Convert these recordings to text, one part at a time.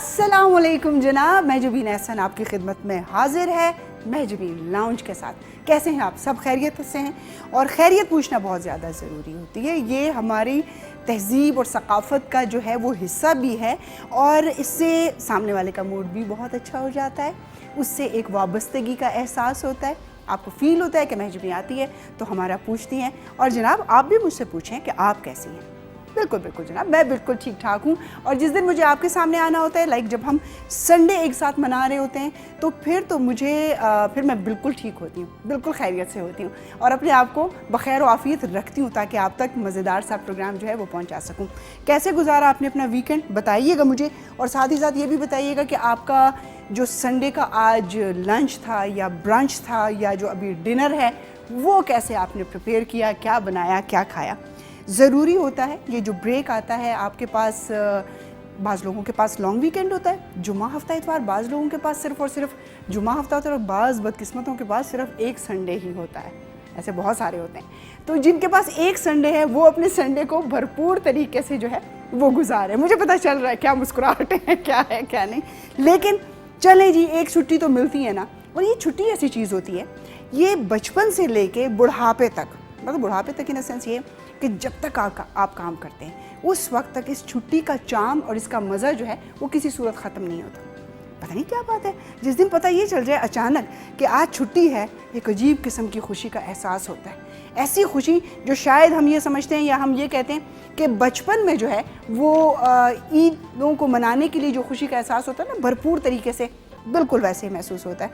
अस्सलाम वालेकुम जनाब, महजबीन एहसन आपकी खिदमत में हाजिर है महजबीन लाउंज के साथ। कैसे हैं आप? सब खैरियत से हैं? और खैरियत पूछना बहुत ज़्यादा ज़रूरी होती है। ये हमारी तहज़ीब और सकाफ़त का जो है वो हिस्सा भी है, और इससे सामने वाले का मूड भी बहुत अच्छा हो जाता है। उससे एक वाबस्तगी का एहसास होता है, आपको फ़ील होता है कि महजबी आती है तो हमारा पूछती हैं। और जनाब आप भी मुझसे पूछें कि आप कैसी हैं। बिल्कुल बिल्कुल जनाब, मैं बिल्कुल ठीक ठाक हूँ। और जिस दिन मुझे आपके सामने आना होता है, लाइक जब हम संडे एक साथ मना रहे होते हैं, तो फिर मैं बिल्कुल ठीक होती हूँ, बिल्कुल खैरियत से होती हूँ और अपने आप को बखैर व आफियत रखती हूँ ताकि आप तक मज़ेदार सा प्रोग्राम जो है वो पहुँचा सकूँ। कैसे गुजारा आपने अपना वीकेंड, बताइएगा मुझे। और साथ ही साथ ये भी बताइएगा कि आपका जो संडे का आज लंच था या ब्रंच था या जो अभी डिनर है, वो कैसे आपने प्रिपेयर किया, क्या बनाया, क्या खाया। ज़रूरी होता है ये जो ब्रेक आता है आपके पास, बाज़ लोगों के पास लॉन्ग वीकेंड होता है, जुम्मा हफ्ता इतवार, बाज़ लोगों के पास सिर्फ़ और सिर्फ जुम्मा हफ्ता होता है, और बाज़ बदकिस्मतों के पास सिर्फ एक संडे ही होता है। ऐसे बहुत सारे होते हैं। तो जिनके पास एक संडे है वो अपने संडे को भरपूर तरीके से जो है वो गुजारे। मुझे पता चल रहा है क्या मुस्कुराहटें हैं, क्या है क्या नहीं, लेकिन चलें जी, एक छुट्टी तो मिलती है ना। और ये छुट्टी ऐसी चीज़ होती है, ये बचपन से लेके बुढ़ापे तक, मतलब बुढ़ापे तक इन सेंस ये कि जब तक आप काम करते हैं उस वक्त तक इस छुट्टी का चार्म और इसका मज़ा जो है वो किसी सूरत ख़त्म नहीं होता। पता नहीं क्या बात है, जिस दिन पता ये चल जाए अचानक कि आज छुट्टी है, एक अजीब किस्म की खुशी का एहसास होता है। ऐसी खुशी जो शायद हम ये समझते हैं या हम ये कहते हैं कि बचपन में जो है वो ईदों को मनाने के लिए जो खुशी का एहसास होता है ना, भरपूर तरीके से, बिल्कुल वैसे ही महसूस होता है।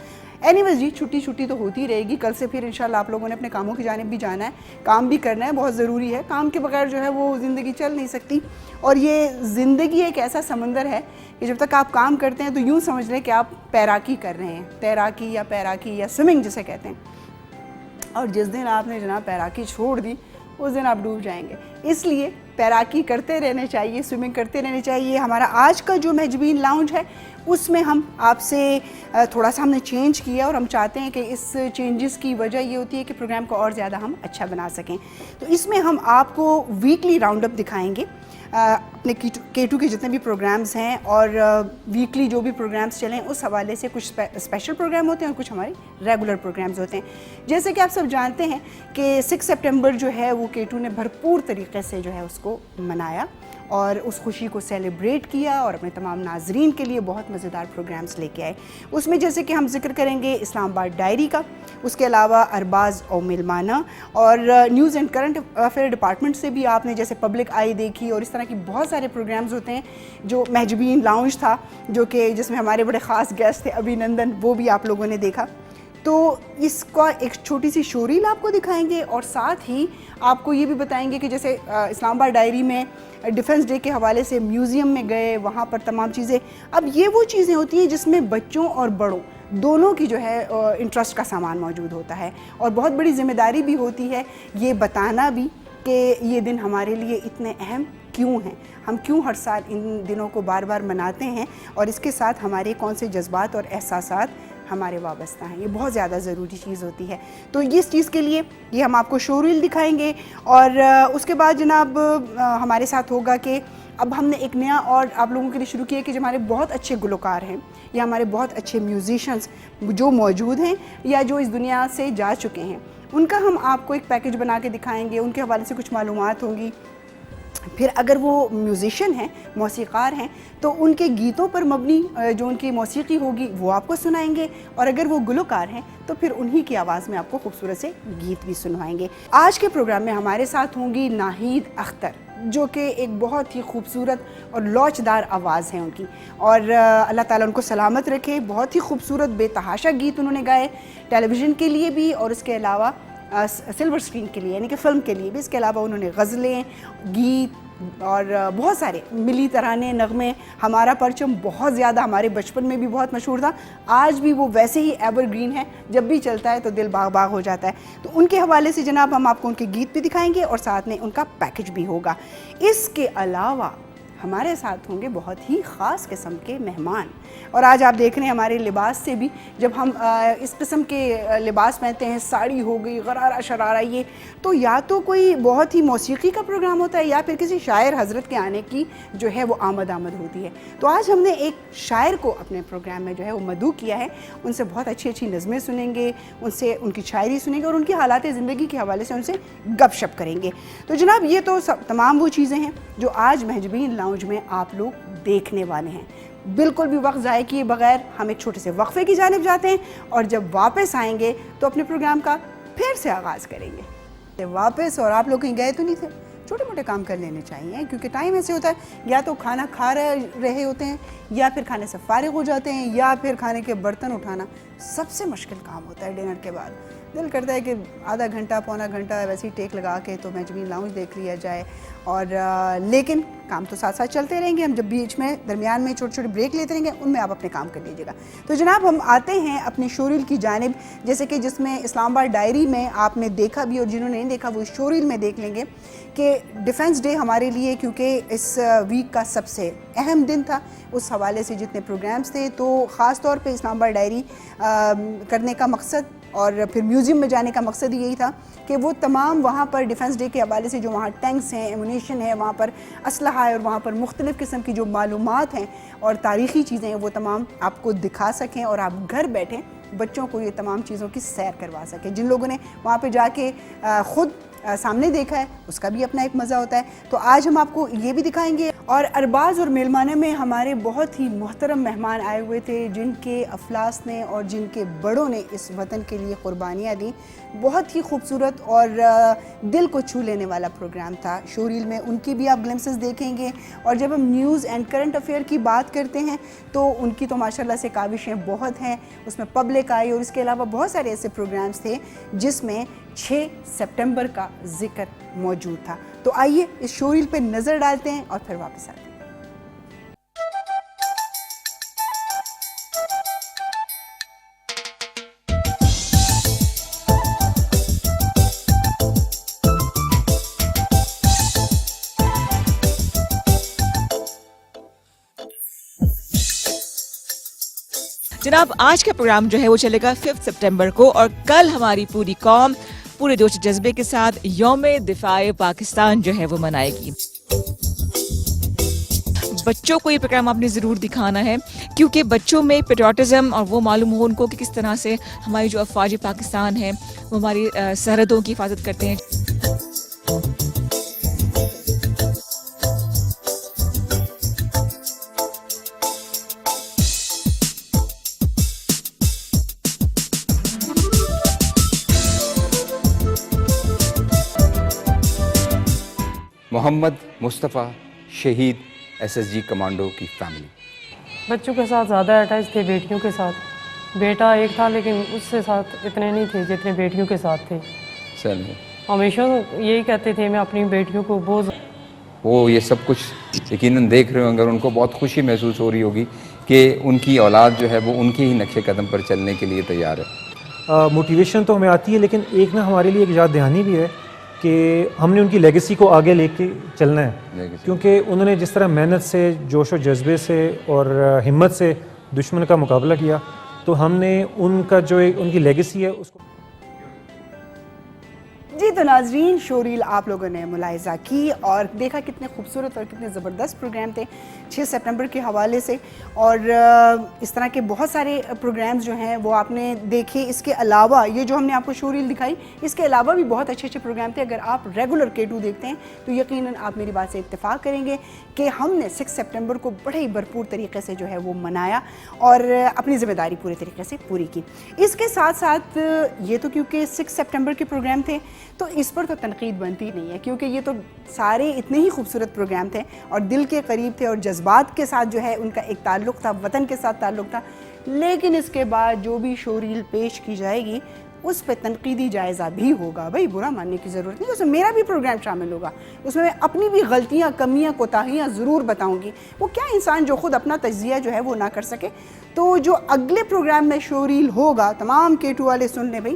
एनीवेज जी, छुट्टी तो होती रहेगी। कल से फिर इंशाल्लाह आप लोगों ने अपने कामों की जानिब भी जाना है, काम भी करना है, बहुत ज़रूरी है। काम के बगैर जो है वो ज़िंदगी चल नहीं सकती। और ये ज़िंदगी एक ऐसा समंदर है कि जब तक आप काम करते हैं तो यूँ समझ लें कि आप तैराकी कर रहे हैं, तैराकी या स्विमिंग जिसे कहते हैं। और जिस दिन आपने जनाब तैराकी छोड़ दी, उस दिन आप डूब जाएंगे। इसलिए तैराकी करते रहने चाहिए, स्विमिंग करते रहने चाहिए। हमारा आज का जो महजबीन लाउंज है उसमें हम आपसे थोड़ा सा हमने चेंज किया, और हम चाहते हैं कि इस चेंजेस की वजह ये होती है कि प्रोग्राम को और ज़्यादा हम अच्छा बना सकें। तो इसमें हम आपको वीकली राउंड अप दिखाएंगे अपने K2 के जितने भी प्रोग्राम्स हैं, और वीकली जो भी प्रोग्राम्स चलें उस हवाले से कुछ स्पेशल प्रोग्राम होते हैं और कुछ हमारे रेगुलर प्रोग्राम्स होते हैं। जैसे कि आप सब जानते हैं कि 6 सितंबर जो है वो K2 ने भरपूर तरीके से जो है उसको मनाया और उस खुशी को सेलिब्रेट किया, और अपने तमाम नाजरीन के लिए बहुत मज़ेदार प्रोग्राम्स लेके आए। उसमें जैसे कि हम जिक्र करेंगे इस्लामाबाद डायरी का, उसके अलावा अरबाज़ और मिलमाना, और news and current affair department से भी आपने जैसे पब्लिक आई देखी, और इस तरह की बहुत सारे प्रोग्राम्स होते हैं। जो महजबीन लाउंज था, जो कि जिसमें हमारे बड़े ख़ास गेस्ट थे अभिनंदन, वो भी आप लोगों ने देखा। तो इसका एक छोटी सी शोरील आपको दिखाएंगे, और साथ ही आपको ये भी बताएंगे कि जैसे इस्लामाबाद डायरी में डिफेंस डे के हवाले से म्यूज़ियम में गए, वहाँ पर तमाम चीज़ें। अब ये वो चीज़ें होती हैं जिसमें बच्चों और बड़ों दोनों की जो है इंटरेस्ट का सामान मौजूद होता है, और बहुत बड़ी ज़िम्मेदारी भी होती है ये बताना भी कि ये दिन हमारे लिए इतने अहम क्यों हैं, हम क्यों हर साल इन दिनों को बार बार मनाते हैं, और इसके साथ हमारे कौन से जज्बात और एहसासात हमारे वाबस्ता हैं। ये बहुत ज़्यादा ज़रूरी चीज़ होती है। तो इस चीज़ के लिए ये हम आपको शोरील दिखाएंगे, और उसके बाद जनाब हमारे साथ होगा कि अब हमने एक नया और आप लोगों के लिए शुरू किया कि जो हमारे बहुत अच्छे गुलकार हैं या हमारे बहुत अच्छे म्यूज़िशंस जो मौजूद हैं या जो इस दुनिया से जा चुके हैं, उनका हम आपको एक पैकेज बना के दिखाएँगे। उनके हवाले से कुछ मालूमात होंगी। फिर अगर वो म्यूज़िशियन हैं, मौसीक़ार हैं, तो उनके गीतों पर मबनी जो उनकी मौसीक़ी होगी वो आपको सुनाएंगे, और अगर वो गुलकार हैं तो फिर उन्हीं की आवाज़ में आपको खूबसूरत से गीत भी सुनवाएंगे। आज के प्रोग्राम में हमारे साथ होंगी नाहीद अख्तर, जो कि एक बहुत ही खूबसूरत और लौचदार आवाज़ है उनकी, और अल्लाह ताला उनको सलामत रखे। बहुत ही खूबसूरत बेतहाशा गीत उन्होंने गाए, टेलीविज़न के लिए भी और उसके अलावा सिल्वर स्क्रीन के लिए यानी कि फ़िल्म के लिए भी। इसके अलावा उन्होंने गज़लें, गीत और बहुत सारे मिली तराने, नगमे। हमारा परचम बहुत ज़्यादा हमारे बचपन में भी बहुत मशहूर था, आज भी वो वैसे ही एवरग्रीन है, जब भी चलता है तो दिल बाग बाग हो जाता है। तो उनके हवाले से जनाब हम आपको उनके गीत भी दिखाएंगे और साथ में उनका पैकेज भी होगा। इसके अलावा ہمارے ساتھ ہوں گے بہت ہی خاص قسم کے مہمان. اور آج آپ دیکھ رہے ہیں ہمارے لباس سے بھی, جب ہم اس قسم کے لباس پہنتے ہیں, ساڑی ہو گئی, غرارہ شرارہ, یہ تو یا تو کوئی بہت ہی موسیقی کا پروگرام ہوتا ہے یا پھر کسی شاعر حضرت کے آنے کی جو ہے وہ آمد ہوتی ہے. تو آج ہم نے ایک شاعر کو اپنے پروگرام میں جو ہے وہ مدعو کیا ہے. ان سے بہت اچھی اچھی نظمیں سنیں گے, ان سے ان کی شاعری سنیں گے اور ان کی حالات زندگی کے حوالے سے ان سے گپ شپ کریں گے. تو جناب یہ تو تمام وہ چیزیں ہیں جو آج مہجبین لاؤنج میں آپ لوگ دیکھنے والے ہیں. بالکل بھی وقت ضائع کیے بغیر ہم ایک چھوٹے سے وقفے کی جانب جاتے ہیں اور جب واپس آئیں گے تو اپنے پروگرام کا پھر سے آغاز کریں گے. واپس اور آپ لوگ کہیں گئے تو نہیں تھے, چھوٹے موٹے کام کر لینے چاہیے کیونکہ ٹائم ایسے ہوتا ہے یا تو کھانا کھا رہے ہوتے ہیں یا پھر کھانے سے فارغ ہو جاتے ہیں یا پھر کھانے کے برتن اٹھانا سب سے مشکل کام ہوتا ہے ڈنر کے بعد. دل کرتا ہے کہ آدھا گھنٹہ پونا گھنٹہ ویسے ہی ٹیک لگا کے تو مہجبین لاؤنج دیکھ لیا جائے, اور لیکن کام تو ساتھ ساتھ چلتے رہیں گے. ہم جب بیچ میں درمیان میں چھوٹے چھوٹے بریک لیتے رہیں گے, ان میں آپ اپنے کام کر لیجیے گا. تو جناب ہم آتے ہیں اپنی شوریل کی جانب, جیسے کہ جس میں اسلام آباد ڈائری میں آپ نے دیکھا بھی اور جنہوں نے نہیں دیکھا وہ شوریل میں دیکھ لیں گے کہ ڈیفنس ڈے ہمارے لیے کیونکہ اس ویک کا سب سے اہم دن تھا, اس حوالے سے جتنے پروگرامز تھے تو خاص طور پہ اسلام آباد ڈائری کرنے کا مقصد اور پھر میوزیم میں جانے کا مقصد یہی تھا کہ وہ تمام وہاں پر ڈیفنس ڈے کے حوالے سے جو وہاں ٹینکس ہیں, ایمونیشن ہے, وہاں پر اسلحہ ہے اور وہاں پر مختلف قسم کی جو معلومات ہیں اور تاریخی چیزیں ہیں وہ تمام آپ کو دکھا سکیں اور آپ گھر بیٹھیں بچوں کو یہ تمام چیزوں کی سیر کروا سکیں. جن لوگوں نے وہاں پہ جا کے خود سامنے دیکھا ہے اس کا بھی اپنا ایک مزہ ہوتا ہے. تو آج ہم آپ کو یہ بھی دکھائیں گے. اور ارباز اور میلمانہ میں ہمارے بہت ہی محترم مہمان آئے ہوئے تھے جن کے افلاس نے اور جن کے بڑوں نے اس وطن کے لیے قربانیاں دیں. بہت ہی خوبصورت اور دل کو چھو لینے والا پروگرام تھا شوریل میں, ان کی بھی آپ گلمسز دیکھیں گے. اور جب ہم نیوز اینڈ کرنٹ افیئر کی بات کرتے ہیں تو ان کی تو ماشاءاللہ سے کاوشیں بہت ہیں, اس میں پبلک آئی اور اس کے علاوہ بہت سارے ایسے پروگرامز تھے جس میں 6 سپٹمبر کا ذکر موجود تھا. تو آئیے اس شوریل پہ نظر ڈالتے ہیں اور پھر واپس آتے ہیں. جناب آج کا پروگرام جو ہے وہ چلے گا 5 سپٹمبر کو, اور کل ہماری پوری قوم پورے جوش جذبے کے ساتھ یوم دفاع پاکستان جو ہے وہ منائے گی. بچوں کو یہ پروگرام آپ نے ضرور دکھانا ہے کیونکہ بچوں میں پیٹریوٹزم اور وہ معلوم ہو ان کو کہ کس طرح سے ہماری جو افواج پاکستان ہیں وہ ہماری سرحدوں کی حفاظت کرتے ہیں. محمد مصطفیٰ شہید SSG کمانڈو کی فیملی. بچوں کے ساتھ زیادہ اٹیچ تھے بیٹیوں کے ساتھ. بیٹا ایک تھا لیکن اس سے ساتھ اتنے نہیں تھے جتنے بیٹیوں کے ساتھ تھے. ہمیشہ یہی کہتے تھے میں اپنی بیٹیوں کو بہت وہ یہ سب کچھ یقیناً دیکھ رہے ہوں گے اور ان کو بہت خوشی محسوس ہو رہی ہوگی کہ ان کی اولاد جو ہے وہ ان کے ہی نقش قدم پر چلنے کے لیے تیار ہے. موٹیویشن تو ہمیں آتی ہے لیکن ایک نا ہمارے لیے ایک یاد دہانی بھی ہے کہ ہم نے ان کی لیگیسی کو آگے لے کے چلنا ہے, کیونکہ انہوں نے جس طرح محنت سے جوش و جذبے سے اور ہمت سے دشمن کا مقابلہ کیا تو ہم نے ان کا جو ان کی لیگیسی ہے اس کو. جی تو ناظرین شوریل آپ لوگوں نے ملاحظہ کی اور دیکھا کتنے خوبصورت اور کتنے زبردست پروگرام تھے 6 سپٹمبر کے حوالے سے, اور اس طرح کے بہت سارے پروگرامز جو ہیں وہ آپ نے دیکھے. اس کے علاوہ یہ جو ہم نے آپ کو شوریل دکھائی اس کے علاوہ بھی بہت اچھے اچھے پروگرام تھے. اگر آپ ریگولر K2 دیکھتے ہیں تو یقیناً آپ میری بات سے اتفاق کریں گے کہ ہم نے 6 سپٹمبر کو بڑے ہی بھرپور طریقے سے جو ہے وہ منایا اور اپنی ذمہ داری پورے طریقے سے پوری کی. اس کے ساتھ ساتھ یہ تو کیونکہ 6 سپٹمبر کے پروگرام تھے تو اس پر تو تنقید بنتی نہیں ہے کیونکہ یہ تو سارے اتنے ہی خوبصورت پروگرام تھے اور دل کے قریب تھے اور جذبات کے ساتھ جو ہے ان کا ایک تعلق تھا, وطن کے ساتھ تعلق تھا. لیکن اس کے بعد جو بھی شوریل پیش کی جائے گی اس پہ تنقیدی جائزہ بھی ہوگا. بھائی برا ماننے کی ضرورت نہیں, اس میں میرا بھی پروگرام شامل ہوگا, اس میں اپنی بھی غلطیاں کمیاں کوتاہیاں ضرور بتاؤں گی. وہ کیا انسان جو خود اپنا تجزیہ جو ہے وہ نہ کر سکے. تو جو اگلے پروگرام میں شوریل ہوگا تمام K2 والے سن لیں, بھائی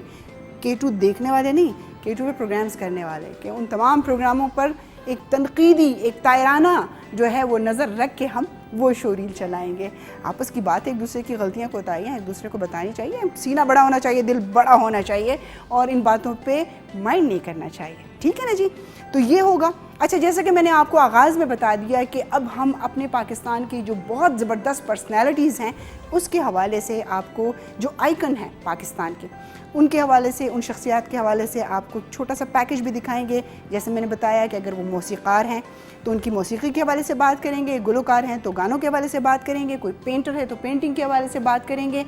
K2 دیکھنے والے نہیں K2 پہ پروگرامز کرنے والے, کہ ان تمام پروگراموں پر ایک تنقیدی ایک تائرانہ جو ہے وہ نظر رکھ کے ہم وہ شو ریل چلائیں گے. آپس کی بات ایک دوسرے کی غلطیاں کوتاہیاں ایک دوسرے کو بتانی چاہیے, سینہ بڑا ہونا چاہیے, دل بڑا ہونا چاہیے, اور ان باتوں پہ مائنڈ نہیں کرنا چاہیے. ٹھیک ہے نا جی, تو یہ ہوگا. اچھا, جیسا کہ میں نے آپ کو آغاز میں بتا دیا کہ اب ہم اپنے پاکستان کی جو بہت زبردست پرسنالٹیز ہیں اس کے حوالے سے آپ کو جو آئیکن ہیں پاکستان کے, ان کے حوالے سے, ان شخصیات کے حوالے سے آپ کو چھوٹا سا پیکج بھی دکھائیں گے. جیسے میں نے بتایا کہ اگر وہ موسیقار ہیں تو ان کی موسیقی کے حوالے سے بات کریں گے, گلوکار ہیں تو گانوں کے حوالے سے بات کریں گے, کوئی پینٹر ہے تو پینٹنگ کے حوالے سے بات کریں گے.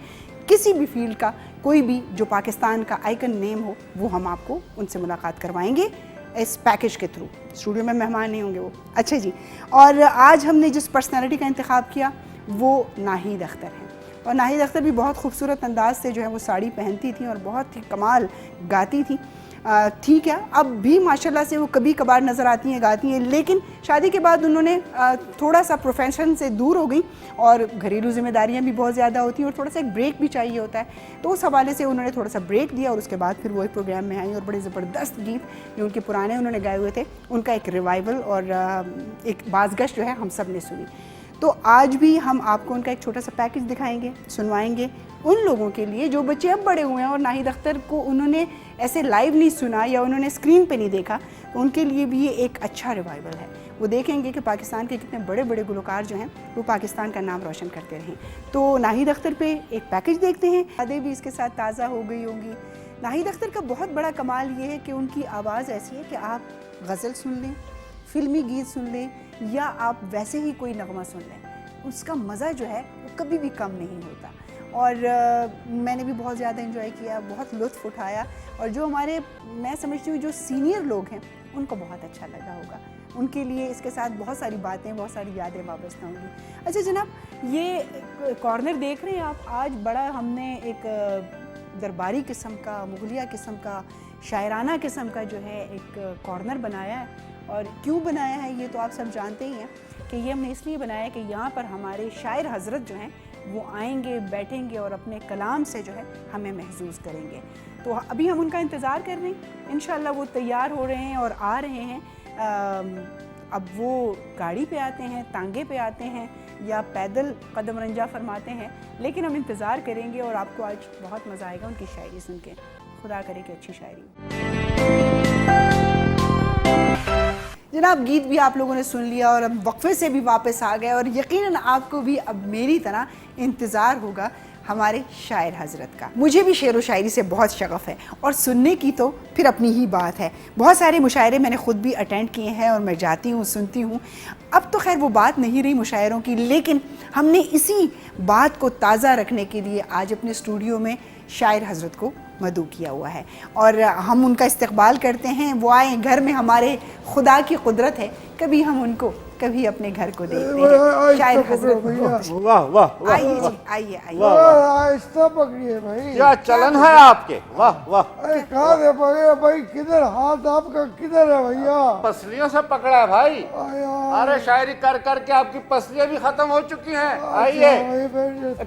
کسی بھی فیلڈ کا کوئی بھی جو پاکستان کا آئیکن نیم ہو وہ ہم آپ کو ان سے ملاقات کروائیں گے اس پیکج کے تھرو. اسٹوڈیو میں مہمان نہیں ہوں گے وہ. اچھا جی, اور آج ہم نے جس پرسنالٹی کا انتخاب کیا وہ ناہید اختر ہیں, اور ناہید اختر بھی بہت خوبصورت انداز سے جو ہے وہ ساڑی پہنتی تھیں اور بہت ہی کمال گاتی تھیں. ٹھیک ہے, اب بھی ماشاءاللہ سے وہ کبھی کبھار نظر آتی ہیں, گاتی ہیں, لیکن شادی کے بعد انہوں نے تھوڑا سا پروفیشن سے دور ہو گئیں اور گھریلو ذمہ داریاں بھی بہت زیادہ ہوتی ہیں اور تھوڑا سا ایک بریک بھی چاہیے ہوتا ہے. تو اس حوالے سے انہوں نے تھوڑا سا بریک دیا اور اس کے بعد پھر وہ ایک پروگرام میں آئیں اور بڑے زبردست گیت جو ان کے پرانے انہوں نے گائے ہوئے تھے ان کا ایک ریوائول اور ایک بازگشت جو ہے ہم سب نے سنی. تو آج بھی ہم آپ کو ان کا ایک چھوٹا سا پیکج دکھائیں گے, سنوائیں گے ان لوگوں کے لیے جو بچے اب بڑے ہوئے ہیں اور ناہید اختر کو انہوں نے ایسے لائیو نہیں سنا یا انہوں نے اسکرین پہ نہیں دیکھا, تو ان کے لیے بھی یہ ایک اچھا ریوائول ہے. وہ دیکھیں گے کہ پاکستان کے کتنے بڑے بڑے گلوکار جو ہیں وہ پاکستان کا نام روشن کرتے رہیں. تو ناہید اختر پہ ایک پیکج دیکھتے ہیں, یادیں بھی اس کے ساتھ تازہ ہو گئی ہوں گی. ناہید اختر کا بہت بڑا کمال یہ ہے کہ ان کی آواز ایسی ہے کہ آپ غزل سن لیں, فلمی گیت سن لیں یا آپ ویسے ہی کوئی نغمہ سن لیں, اس کا مزہ جو ہے وہ کبھی بھی کم نہیں ہوتا. اور میں نے بھی بہت زیادہ انجوائے کیا, بہت لطف اٹھایا, اور جو ہمارے میں سمجھتی ہوں جو سینئر لوگ ہیں ان کو بہت اچھا لگا ہوگا. ان کے لیے اس کے ساتھ بہت ساری باتیں, بہت ساری یادیں وابستہ ہوں گی. اچھا جناب, یہ کارنر دیکھ رہے ہیں آپ, آج بڑا ہم نے ایک درباری قسم کا, مغلیہ قسم کا, شاعرانہ قسم کا جو ہے ایک کارنر بنایا ہے. اور کیوں بنایا ہے یہ تو آپ سب جانتے ہی ہیں کہ یہ ہم نے اس لیے بنایا ہے کہ یہاں پر ہمارے شاعر حضرت جو ہیں وہ آئیں گے, بیٹھیں گے اور اپنے کلام سے جو ہے ہمیں محظوظ کریں گے. تو ابھی ہم ان کا انتظار کر رہے ہیں, انشاءاللہ وہ تیار ہو رہے ہیں اور آ رہے ہیں. اب وہ گاڑی پہ آتے ہیں, تانگے پہ آتے ہیں یا پیدل قدم رنجا فرماتے ہیں, لیکن ہم انتظار کریں گے اور آپ کو آج بہت مزہ آئے گا ان کی شاعری سن کے. خدا کرے کہ اچھی شاعری. جناب, گیت بھی آپ لوگوں نے سن لیا اور اب وقفے سے بھی واپس آ گئے, اور یقیناً آپ کو بھی اب میری طرح انتظار ہوگا ہمارے شاعر حضرت کا. مجھے بھی شعر و شاعری سے بہت شغف ہے اور سننے کی تو پھر اپنی ہی بات ہے. بہت سارے مشاعرے میں نے خود بھی اٹینڈ کیے ہیں اور میں جاتی ہوں, سنتی ہوں. اب تو خیر وہ بات نہیں رہی مشاعروں کی, لیکن ہم نے اسی بات کو تازہ رکھنے کے لیے آج اپنے اسٹوڈیو میں شاعر حضرت کو مدعو کیا ہوا ہے اور ہم ان کا استقبال کرتے ہیں. وہ آئیں, گھر میں ہمارے خدا کی قدرت ہے, کبھی ہم ان کو کبھی اپنے گھر کو دیکھتے ہیں. شاعر حضرت, واہ واہ آئیے جی, آئیے آئیے. آہستہ پکڑیے بھائی, کیا چلن ہے آپ کے, واہ واہ. ارے کہاں سے پکڑے بھائی, کدھر ہاتھ آپ کا کدھر ہے بھیا؟ پسلیوں سے پکڑا ہے بھائی. ارے شاعری کر کر کے آپ کی پسلیاں بھی ختم ہو چکی ہیں. آئیے,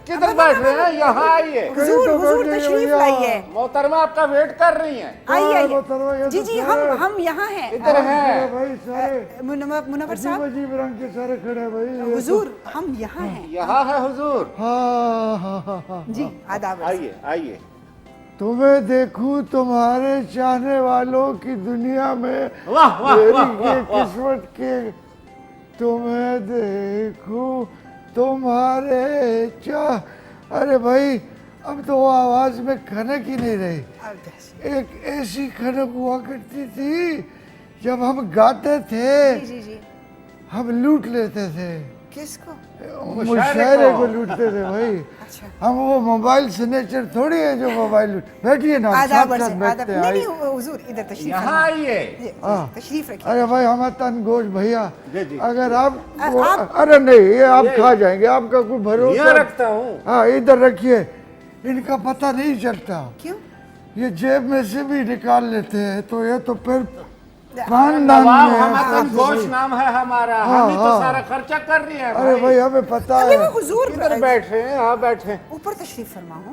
کدھر بیٹھ رہے ہیں, یہاں آئیے. حضور تشریف لائیے. محترمہ آپ کا ویٹ کر رہی ہیں. آئیے آئیے. جی جی, ہم یہاں ہیں. ادھر ہیں بھائی سارے منور صاحب, عجیب رنگ کے سارے کھڑے بھائی. حضور ہم یہاں ہیں. یہاں ہے حضور. ہاں ہاں ہاں ہاں, جی آداب. آئیے آئیے. تمہیں دیکھوں تمہارے چاہنے والوں کی دنیا میں, واہ واہ میری واہ یہ واہ. قسمت کے. تمہیں دیکھوں تمہارے ارے بھائی, اب تو وہ آواز میں کھنک ہی نہیں رہی. ایک ایسی کھنک ہوا کرتی تھی جب ہم گاتے تھے, جی جی. ہم لوٹ لیتے تھے. کس کو؟ مشاعرے کو لوٹتے تھے بھائی. اچھا, ہم وہ موبائل سنیچر تھوڑی ہے جو موبائل بیٹھیے نا, آداب ساتھ سے ساتھ بیٹھتے ہیں. نہیں حضور ادھر تشریف یہاں آئیے. تشریف رکھیے. ارے بھائی ہمارا تن گوش بھیا, جی جی. اگر آپ ارے نہیں, یہ آپ کھا جائیں گے, آپ کا کوئی یہاں بھروسہ. رکھتا ہوں. ہاں ادھر رکھیے. ان کا پتہ نہیں چلتا, کیوں؟ یہ جیب میں سے بھی نکال لیتے ہیں, تو یہ تو پھر خاندان میں ہمارا گوشت نام ہے ہمارا, ہم ہی تو سارا خرچہ کر رہی ہیں. ارے بھائی ہمیں پتہ ہے. حضور ادھر بیٹھے ہیں, ہاں بیٹھے. اوپر تشریف فرما ہو.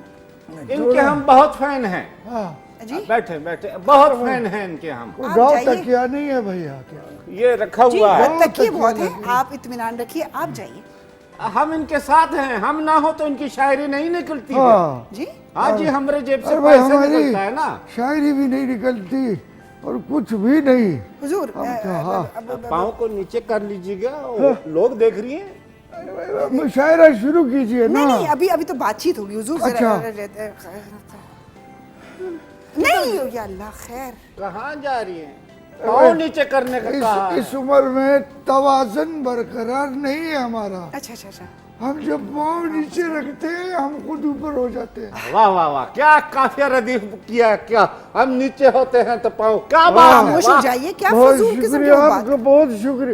ان کے ہم بہت فین ہیں. ہاں جی بیٹھے بیٹھے بہت فین ہیں ان کے ہم. آپ گاؤں جائیے. تکیا نہیں ہے بھیا کیا؟ یہ رکھا جی ہوا ہے. تکیے بہت ہیں, آپ اطمینان رکھیے, آپ جائیے. ہم ان کے ساتھ ہیں, ہم نہ ہو تو ان کی شاعری نہیں نکلتی ہے. ہاں جی ہاں جی, ہمارے جیب سے ارے بھائی پیسہ ہماری نکلتا ہے نا. شاعری بھی نہیں نکلتی اور کچھ بھی نہیں. حضور پاؤں کو نیچے کر لیجیے گا, لوگ دیکھ رہی ہیں. مشاعرہ شروع کیجئے نا. نہیں ابھی تو بات چیت ہوگی حضور. اچھا. نہیں یا اللہ خیر. کہاں جا رہی ہیں؟ پاؤں نیچے کرنے کا کہا ہے. اس عمر میں توازن برقرار نہیں ہے ہمارا. اچھا اچھا اچھا. ہم جب پاؤں نیچے رکھتے ہیں ہم خود اوپر ہو جاتے ہیں. واہ واہ واہ, کیا قافیہ ردیف کیا. کیا ہم نیچے ہوتے ہیں تو پاؤں, کیا بات ہے. خاموش ہو جائیے, کیا بہت فضول قسم کی شکریہ آپ بات. کا, بہت شکریہ.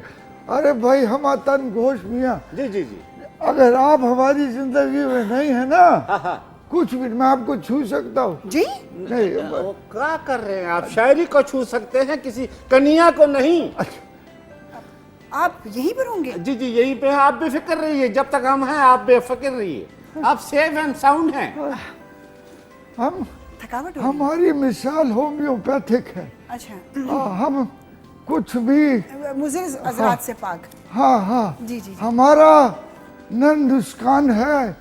ارے بھائی ہم آتن گھوش میاں, جی جی جی. اگر آپ ہماری زندگی میں نہیں ہے نا کچھ بھی, میں آپ کو چھو سکتا ہوں. جی نہیں وہ کیا کر رہے ہیں آپ؟ شاعری کو چھو سکتے ہیں, کسی کنیا کو نہیں. آپ یہیں پر ہوں گے؟ جی جی یہیں پہ ہیں, آپ بے فکر رہیے. جب تک ہم ہیں آپ بے فکر رہیے, آپ سیف اینڈ ساؤنڈ ہیں. ہم تھکاوٹ ہو ہماری مثال ہومیوپیتھک ہے. اچھا, ہم کچھ بھی مضر حضرات سے پاک. ہاں ہاں جی جی. ہمارا نہ نقصان ہے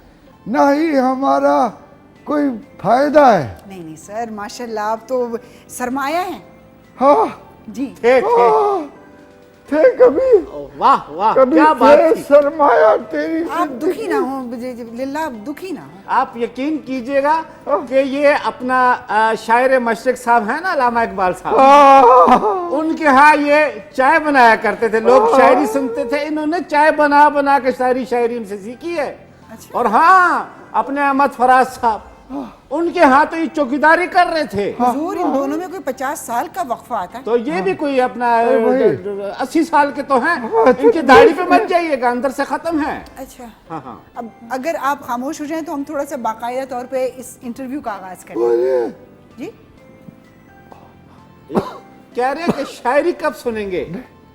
نہ ہی ہمارا کوئی فائدہ ہے. نہیں سر, ماشاءاللہ آپ تو سرمایہ ہیں. ہاں جی تھے تھے کبھی, واہ واہ, کبھی کیا بات تھے تھی. سرمایہ تیری. آپ دکھی نہ ہوں للہ, آپ دکھی نہ ہوں. آپ یقین کیجئے گا کہ یہ اپنا شاعر مشرق صاحب ہیں نا, علامہ اقبال صاحب, ان کے ہاں یہ چائے بنایا کرتے تھے. لوگ شاعری سنتے تھے, انہوں نے چائے بنا بنا کے شاعری ان سے سیکھی ہے. اور ہاں اپنے احمد فراز صاحب, ان کے ہاں تو یہ چوکیداری کر رہے تھے. حضور ان دونوں میں کوئی 50 سال کا وقفہ آتا ہے. تو یہ بھی کوئی اپنا 80 سال کے تو ہیں. ان کی داڑھی پہ مت جائیے گا, اندر سے ختم ہے. اچھا, ہاں ہاں. اب اگر آپ خاموش ہو جائیں تو ہم تھوڑا سا باقاعدہ طور پہ اس انٹرویو کا آغاز کریں. جی کہہ رہے ہیں کہ شاعری کب سنیں گے؟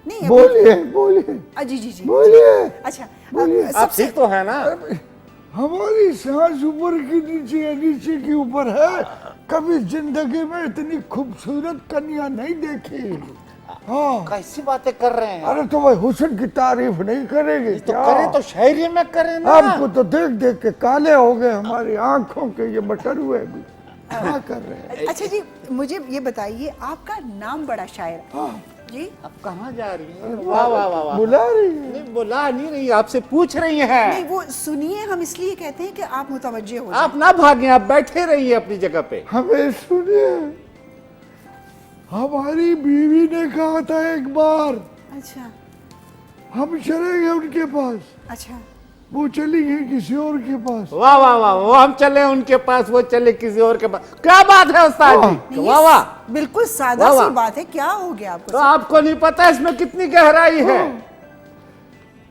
نہیں بولیے بولیے جی جی جی. بولیے. اچھا, آپ ٹھیک تو ہے نا؟ ہماری سانس اوپر کی نیچے ہے, نیچے کی اوپر ہے. کبھی زندگی میں اتنی خوبصورت کنیا نہیں دیکھی. ہاں کیسی باتیں کر رہے ہیں؟ ارے تو بھائی حسن کی تعریف نہیں کریں گے تو کیا؟ کریں تو شاعری میں کریں نا. آپ کو تو دیکھ دیکھ کے کالے ہو گئے ہماری آنکھوں کے یہ بٹر ہوئے بھی. کیا کر رہے ہیں؟ اچھا جی, مجھے یہ بتائیے, آپ کا نام بڑا شاعر ہے جی. اب کہاں جا رہی ہیں؟ واہ واہ واہ واہ. بلا رہی ہے. نہیں بلا نہیں رہی, آپ سے پوچھ رہی ہیں. نہیں وہ سنیے, ہم اس لیے کہتے ہیں کہ آپ متوجہ ہو جائیں. آپ نہ بھاگیں, آپ بیٹھے رہیے اپنی جگہ پہ. ہمیں سنیے, ہماری بیوی نے کہا تھا ایک بار اچھا ہم چلیں گے ان کے پاس, اچھا. وہ چلی گئی کسی اور کے پاس. واہ واہ واہ, وہ ہم چلے ان کے پاس, وہ چلے کسی اور کے پاس. کیا بات ہے استاد جی, نہیں, واہ واہ. بالکل سادہ سی بات ہے, کیا ہو گیا آپ تو کو؟ آپ کو نہیں پتا اس میں کتنی گہرائی ہے.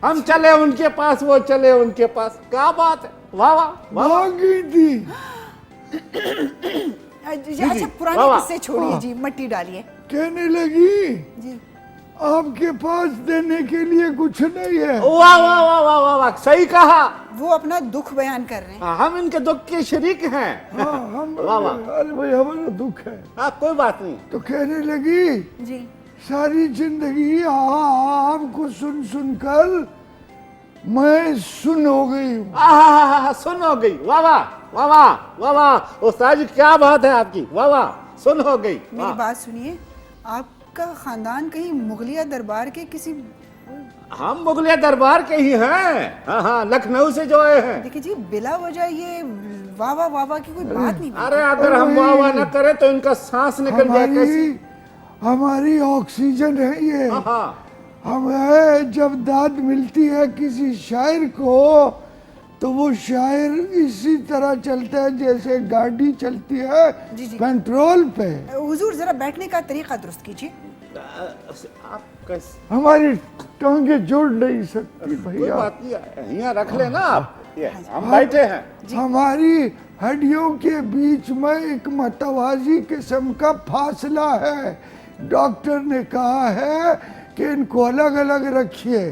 ہم چلے ان کے پاس, وہ چلے ان کے پاس. کیا بات ہے, واہ واہ. بھاگ گئی تھی. اچھا پرانے قصے چھوڑیے جی, مٹی ڈالیے. کہنے لگی جی آپ کے پاس دینے کے لیے کچھ نہیں ہے. واہ واہ واہ واہ واہ واہ, صحیح کہا. وہ اپنا دکھ بیان کر رہے ہیں. ہم ان کے دکھ کے شریک ہیں. ہاں ہم, ارے بھائی ہمارا دکھ ہے. ہاں کوئی بات نہیں. تو کہنے لگی جی ساری زندگی آپ کو سن سن کر میں سن ہو گئی ہوں. سن ہو گئی. واہ واہ واہ واہ واہ واہ. استاد جی کیا بات ہے آپ کی, واہ واہ, سن ہو گئی. میری بات سنیے, آپ کا خاندان کہیں مغلیہ دربار کے کسی؟ ہم مغلیہ دربار کے ہی ہیں. ہاں ہاں, لکھنؤ سے جو آئے ہیں. دیکھیں جی, بلا وجہ یہ واہ واہ واہ واہ کی کوئی بات نہیں. ارے اگر ہم واہ واہ نہ کریں تو ان کا سانس نکل جائے. کیسی ہماری آکسیجن ہے یہ. ہاں, ہمیں جب داد ملتی ہے کسی شاعر کو تو وہ شاعر اسی طرح چلتا ہے جیسے گاڑی چلتی ہے پینٹرول پہ. حضور ذرا بیٹھنے کا طریقہ درست کیجیے. آپ کیسے؟ ہماری ٹانگیں جوڑ نہیں سکتی کوئی بھیا. بات نہیں, یہاں رکھ لیں نا آپ, ہم بیٹھے ہیں. ہماری ہڈیوں کے بیچ میں ایک متوازی قسم کا فاصلہ ہے. ڈاکٹر نے کہا ہے کہ ان کو الگ الگ رکھیے.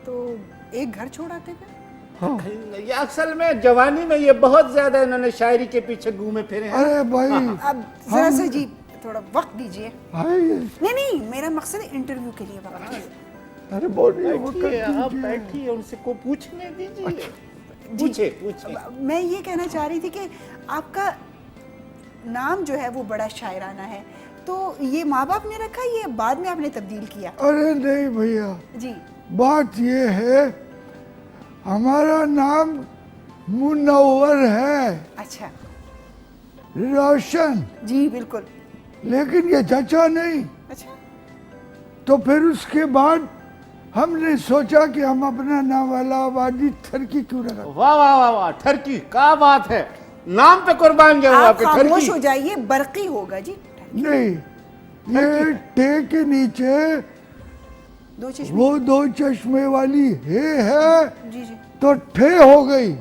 تو ایک گھر چھوڑ آتے تھے. یہ اصل میں جوانی میں یہ بہت زیادہ انہوں نے شاعری کے پیچھے گھومے پھرے ہیں. ارے بھائی اب ذرا سا جی تھوڑا وقت دیجیے. بھائی نہیں میرا مقصد ہے انٹرویو کے لیے وقت دیجیے. ارے بولیے وہ کر آپ دیجیے. بیٹھیے ان سے کو پوچھنے دیجیے. پوچھے. میں یہ کہنا چاہ رہی تھی کہ آپ کا نام جو ہے وہ بڑا شاعرانہ ہے, تو یہ ماں باپ نے رکھا, یہ بعد میں آپ نے تبدیل کیا؟ ارے نہیں بھیا, جی بات یہ ہے ہمارا نام منور ہے, اچھا روشن, جی بالکل. لیکن یہ چچا نہیں. اچھا تو پھر اس کے بعد ہم نے سوچا کہ ہم اپنا نام والا آبادی ٹھرکی کیوں رکھا. واہ واہ واہ واہ, ٹھرکی کیا بات ہے, نام پہ قربان جاؤں آپ آپ کے خاموش ٹھرکی. ہو جائیے, برقی ہوگا جی. نہیں, یہ ٹے کے نیچے دو چشمے. وہ دو چشمے والی ہے جی جی تو ٹھے ہو گئی,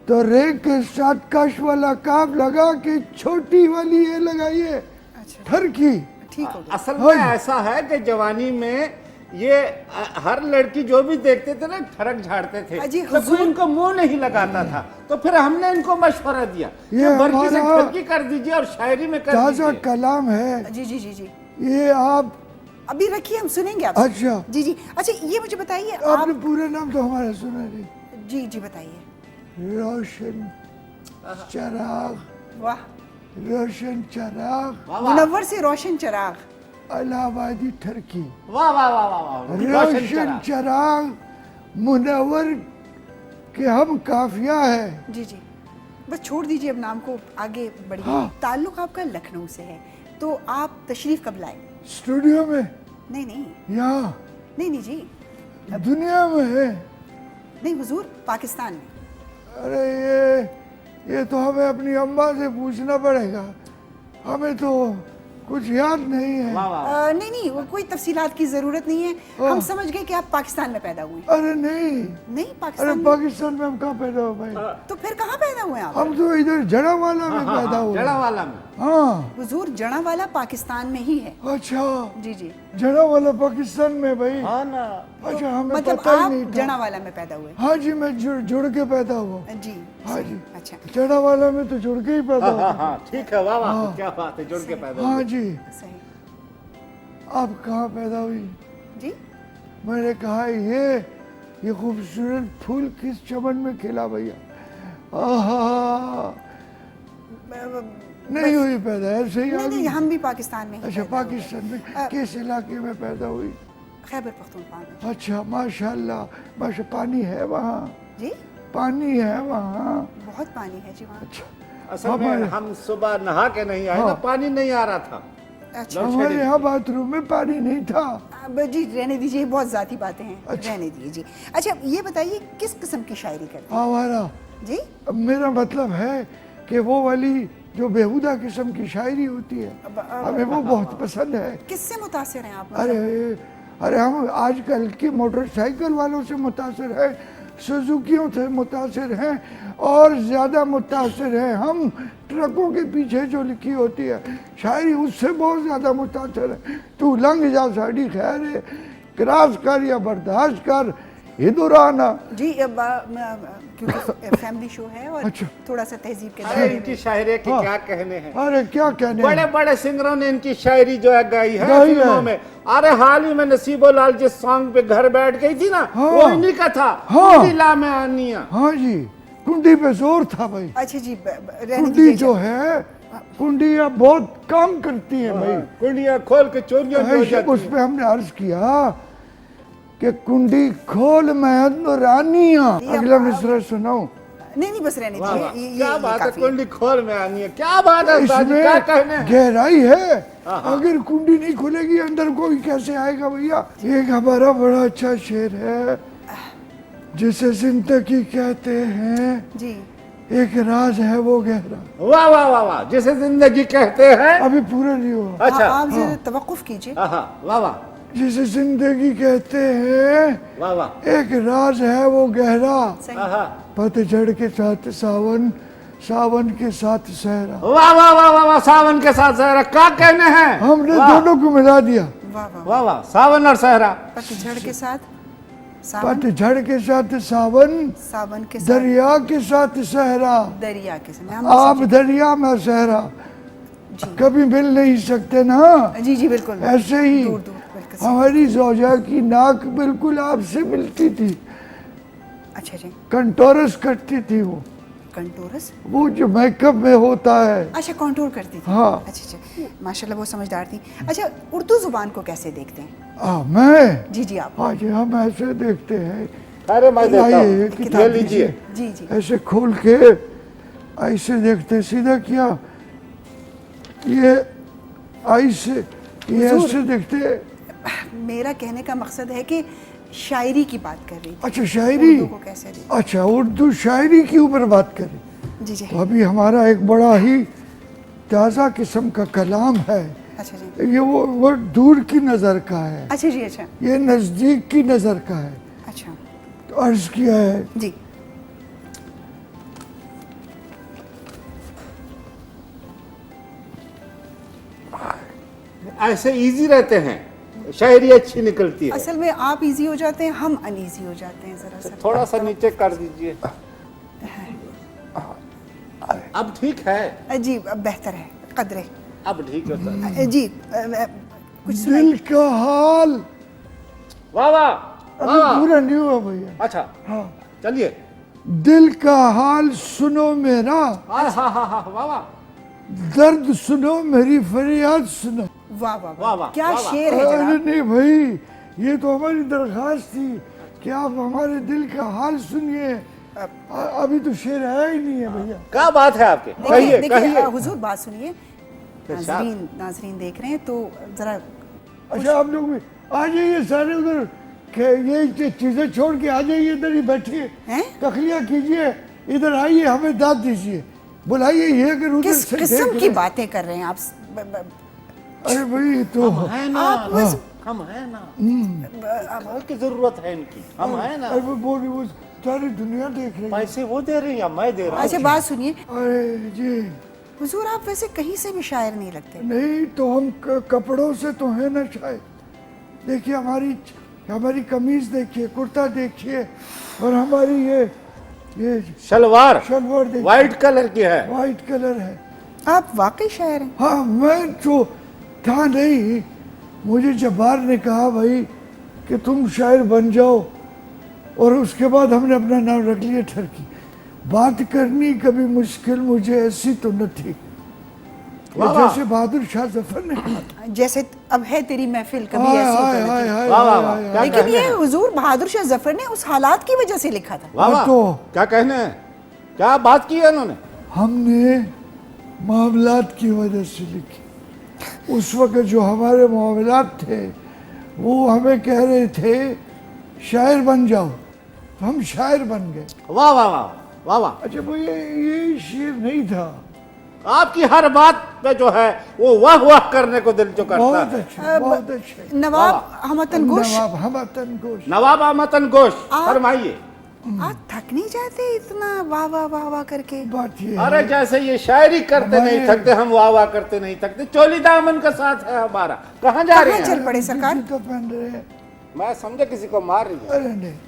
تو رے کے ساتھ کش والا کاف لگا کے چھوٹی والی اے لگائیے, اچھا ٹھرکی. ٹھیک ہو گیا. اصل میں ایسا ہے کہ جوانی میں یہ ہر لڑکی جو بھی دیکھتے تھے نا ٹھڑک جھاڑتے تھے, جی تو کوئی ان کو منہ نہیں لگاتا تھا. تو پھر ہم نے ان کو مشورہ دیا کہ برقی سے ٹھرکی کر دیجئے اور شاعری میں کر تازہ دیجئے. کلام ہے جی جی جی جی یہ. آپ ابھی رکھیے, ہم سنیں گے آپ سے. اچھا جی جی اچھا, یہ مجھے بتائیے آپ نے پورے نام تو ہمارا سنا نہیں. جی جی بتائیے. روشن چراغ, واہ, روشن چراغ, منور سے روشن چراغ. الہ آبادی ٹھرکی. واہ واہ واہ واہ واہ, روشن چراغ منور کہ ہم قافیہ ہے. جی جی بس چھوڑ دیجئے اب نام کو, آگے بڑھیے. تعلق آپ کا لکھنؤ سے ہے, تو آپ تشریف کب لائے؟ اسٹوڈیو میں نہیں نہیں یہاں نہیں نہیں جی, دنیا میں ہے. نہیں حضور, پاکستان میں. ارے یہ تو ہمیں اپنی اماں سے پوچھنا پڑے گا, ہمیں تو کچھ یاد نہیں ہے. نہیں نہیں, وہ کوئی تفصیلات کی ضرورت نہیں ہے, ہم سمجھ گئے کہ آپ پاکستان میں پیدا ہوئے. ارے نہیں, نہیں ارے پاکستان میں, پاکستان میں ہم کہاں پیدا ہو بھائی, تو پھر کہاں پیدا ہوئے آپ؟ ہم تو ادھر جڑا والا میں پیدا ہوئے. جڑا والا میں. ہاں حضور جڑا والا پاکستان میں ہی ہے. اچھا, جی جی, جڑا والا پاکستان میں بھائی. ہاں نا, اچھا ہمیں مطلب پتہ ہی آپ نہیں تھا. جڑا والا میں پیدا ہوئے. ہاں جی, میں جڑ کے پیدا ہوا. جی ہاں جی, اچھا جڑا والا میں تو جڑ کے ہی پیدا ہوا. ہاں ٹھیک ہے, واہ واہ, کیا بات ہے, جڑ کے پیدا ہاں ہوئے. جی. صحیح. آپ کہاں پیدا ہوئی؟ جی میں نے کہا یہ خوبصورت پھول کس چمن میں کھلا بھیا. نہیں ہوئی پیدا, ایسے ہی نہیں آگئی. نہیں, ہم بھی پاکستان میں ہی اچھا, پیدا ہوئے. پاکستان میں کس علاقے میں پیدا ہوئی؟ خیبر پختونخوا میں. اچھا, ماشاءاللہ, پانی ہے وہاں, جی پانی ہے وہاں. بہت پانی ہے جی وہاں. اچھا, اصل میں ہم صبح نہا کے نہیں آئے نا, پانی نہیں آ رہا تھا. اچھا ہمارے یہاں باتھ روم میں پانی نہیں تھا. جی رہنے دیجیے, بہت ذاتی باتیں ہیں, رہنے دیجیے. جی اچھا, یہ بتائیے کس قسم کی شاعری کرتے ہیں؟ ہمارا جی میرا مطلب ہے کہ وہ والی جو بیہودہ قسم کی شاعری ہوتی ہے, ہمیں وہ بہت پسند ہے. کس سے متاثر ہیں آپ؟ ارے ہم آج کل کی موٹر سائیکل والوں سے متاثر ہیں, سوزوکیوں سے متاثر ہیں, اور زیادہ متاثر ہیں ہم ٹرکوں کے پیچھے جو لکھی ہوتی ہے شاعری, اس سے بہت زیادہ متاثر ہے. تو لنگ جا ساڑی خیر ہے, کراس کر یا برداشت کر, ادھر آنا. جی کیونکہ فیملی شو ہے اور تھوڑا سا تہذیب کے ارے ان کی شاعری کے کیا کہنے ہیں, ارے کیا کہنے ہیں, بڑے بڑے سنگروں نے ان کی شاعری جو ہے گائی ہے فلموں میں. ارے حال ہی میں نصیب لال جس سانگ پہ گھر بیٹھ گئی تھی نا, وہ انہی کا تھا, لا میں آنیا. ہاں جی, کنڈی پہ زور تھا بھائی. اچھا جی, کنڈی جو ہے, کنڈیاں بہت کام کرتی ہیں بھائی, کنڈیاں کھول کے چوریاں ہو جاتی ہیں. اس پہ ہم نے عرض کیا کہ کنڈی کھول میں رانیاں. اگلا مصرع سناؤں؟ نہیں بس رہنے دیجیے. کیا بات ہے, کنڈی کھول میں آنی ہے, کیا بات ہے, اس میں کیا کہنے ہیں. گہرائی ہے, اگر کنڈی نہیں کھلے گی اندر کوئی کیسے آئے گا بھیا. ایک ہمارا بڑا اچھا شعر ہے جسے زندگی کہتے ہیں, جی ایک راز ہے وہ گہرا. واہ واہ واہ واہ, جسے زندگی کہتے ہیں. ابھی پورا نہیں ہوا. اچھا, آپ ذرا توقف کیجیے. واہ واہ, جسے زندگی کہتے ہیں, واہ واہ, ایک راز ہے وہ گہرا, صحیح. پتجھڑ کے ساتھ ساون, ساون کے ساتھ صحرا. واہ واہ واہ واہ واہ, ساون کے ساتھ صحرا, کیا کہنے ہیں. ہم نے دونوں کو ملا دیا. واہ واہ, واہ واہ, ساون اور صحرا. پتجھڑ کے ساتھ पतझड़ के साथ सावन, सावन के साथ दरिया के साथ सहरा, दरिया के साथ आप दरिया में सहरा, कभी मिल नहीं सकते ना। जी जी बिल्कुल, ऐसे ही दूर दूर बिल्कुल। हमारी जोजा की नाक बिल्कुल आपसे मिलती थी, अच्छा जी, कंटोरस करती थी वो कंटोरस, वो जो मेकअप में होता है। अच्छा कंटूर करती थी। हाँ। अच्छा अच्छा, माशाल्लाह वो समझदार थी। अच्छा, उर्दू जुबान को कैसे देखते हैं? मैं जी जी आप। आज हम ऐसे देखते हैं, अरे मैं देता हूँ, आइए, किताब ये लीजिए। जी जी ऐसे खोल के ऐसे देखते, सीधा किया, ये ऐसे, ये ऐसे देखते। मेरा कहने का मकसद है कि शायरी की बात कर रही थी। अच्छा शायरी, उर्दू को कैसे देखते? अच्छा उर्दू शायरी के ऊपर बात करें जी जी, तो अभी हमारा एक बड़ा ही ताज़ा किस्म का कलाम है। अच्छा जी, ये वो दूर की नज़र का है, अच्छा जी, अच्छा ये नज़दीक की नज़र का है। अच्छा तो अर्ज़ किया है, जी, ऐसे इजी रहते हैं, शायरी अच्छी निकलती है। असल में आप इजी हो जाते हैं, हम अनईजी हो जाते हैं जरा सा। थोड़ा सा नीचे कर दीजिए। अब ठीक है, जी अब बेहतर है, कदरे। अब ठीक है सर। जी कुछ सुनाइए। दिल का हाल, वाह वाह अभी पूरा नहीं हुआ भैया। अच्छा हाँ, चलिए। दिल का हाल सुनो मेरा, हाँ हाँ हाँ हाँ, वाह वाह दर्द सुनो मेरी फरियाद सुनो। वाह वाह वाह, वाह, क्या वाह, वाह। शेर है अरे जनाब। नहीं भाई, ये तो हमारी दरख्वास्त थी कि आप हमारे दिल का हाल सुनिए। अभी तो शेर है ही नहीं है भैया। क्या बात है आपके, देखिए कहिए देखिए, कहिए। हुजूर बात सुनिए, नाजरीन देख रहे हैं तो जरा। अच्छा आप लोग भी आ जाइए सारे उधर, ये चीजें छोड़ के आ जाइए, इधर ही बैठिए, हैं? तखलिया कीजिए, इधर आइए, हमें दाद दीजिए, बुलाइए ये अगर उधर किस से किस्म देख की रहे। बातें कर रहे हैं आप? अरे भाई तो है ना, आप बस हम है ना, घर की जरूरत है इनकी, हम है ना। अरे वो सारी दुनिया देख रही है। पैसे वो दे रही हैं या मैं दे रहा अच्छा बात सुनिए, अरे जी हुजूर आप वैसे कहीं से भी शायर नहीं लगते। नहीं तो हम कपड़ों से तो है ना शायद। देखिए हमारी कमीज देखिए, कुर्ता देखिए, और हमारी ये शलवार शलवार देखिए, व्हाइट कलर की है। वाइट कलर है। आप वाकई शायर हैं। हाँ मैं तो था नहीं, मुझे जब्बार ने कहा भाई कि तुम शायर बन जाओ, और उसके बाद हमने अपना नाम रख लिया ठरकी। बात करनी कभी मुश्किल मुझे ऐसी तो न थी, जैसे बहादुर शाह जफर ने कहा। जैसे अब है तेरी महफिल कभी हाय ऐसी हाय तो हाय नहीं। हाय वाह, वाह, हाय, वाह, हाय, क्या हाय। लेकिन ये हुजूर बहादुर शाह जफर ने उस हालात की वजह से लिखा था। वाह वाह, तो क्या कहने हैं, क्या बात की है उन्होंने। हमने मामलात की वजह से लिखी। उस वक्त जो हमारे मामलात थे वो हमें कह रहे थे शायर बन जाओ, तो हम शायर बन गए। वाह वाह वाह वाह वाह। अच्छा वो ये शेर नहीं था। आपकी हर बात पे जो है वो वाह वाह करने को दिल जो करता बहुत है। अच्छा, बहुत अच्छा। नवाब हमतन गोश, नवाब हमतन गोश। नवाब अहमदन गोश, फरमाइए। आप थक नहीं जाते इतना वाह वाह वाह वाह करके? बात ये अरे जैसे ये शायरी करते नहीं थकते, हम वाह वाह करते नहीं थकते। चोली दामन का साथ है हमारा। कहाँ जा रहे कहाँ चल हैं? पड़े सरकार? जूता पहन रहे हैं। मैं समझे किसी को मार रही है। अरे नहीं,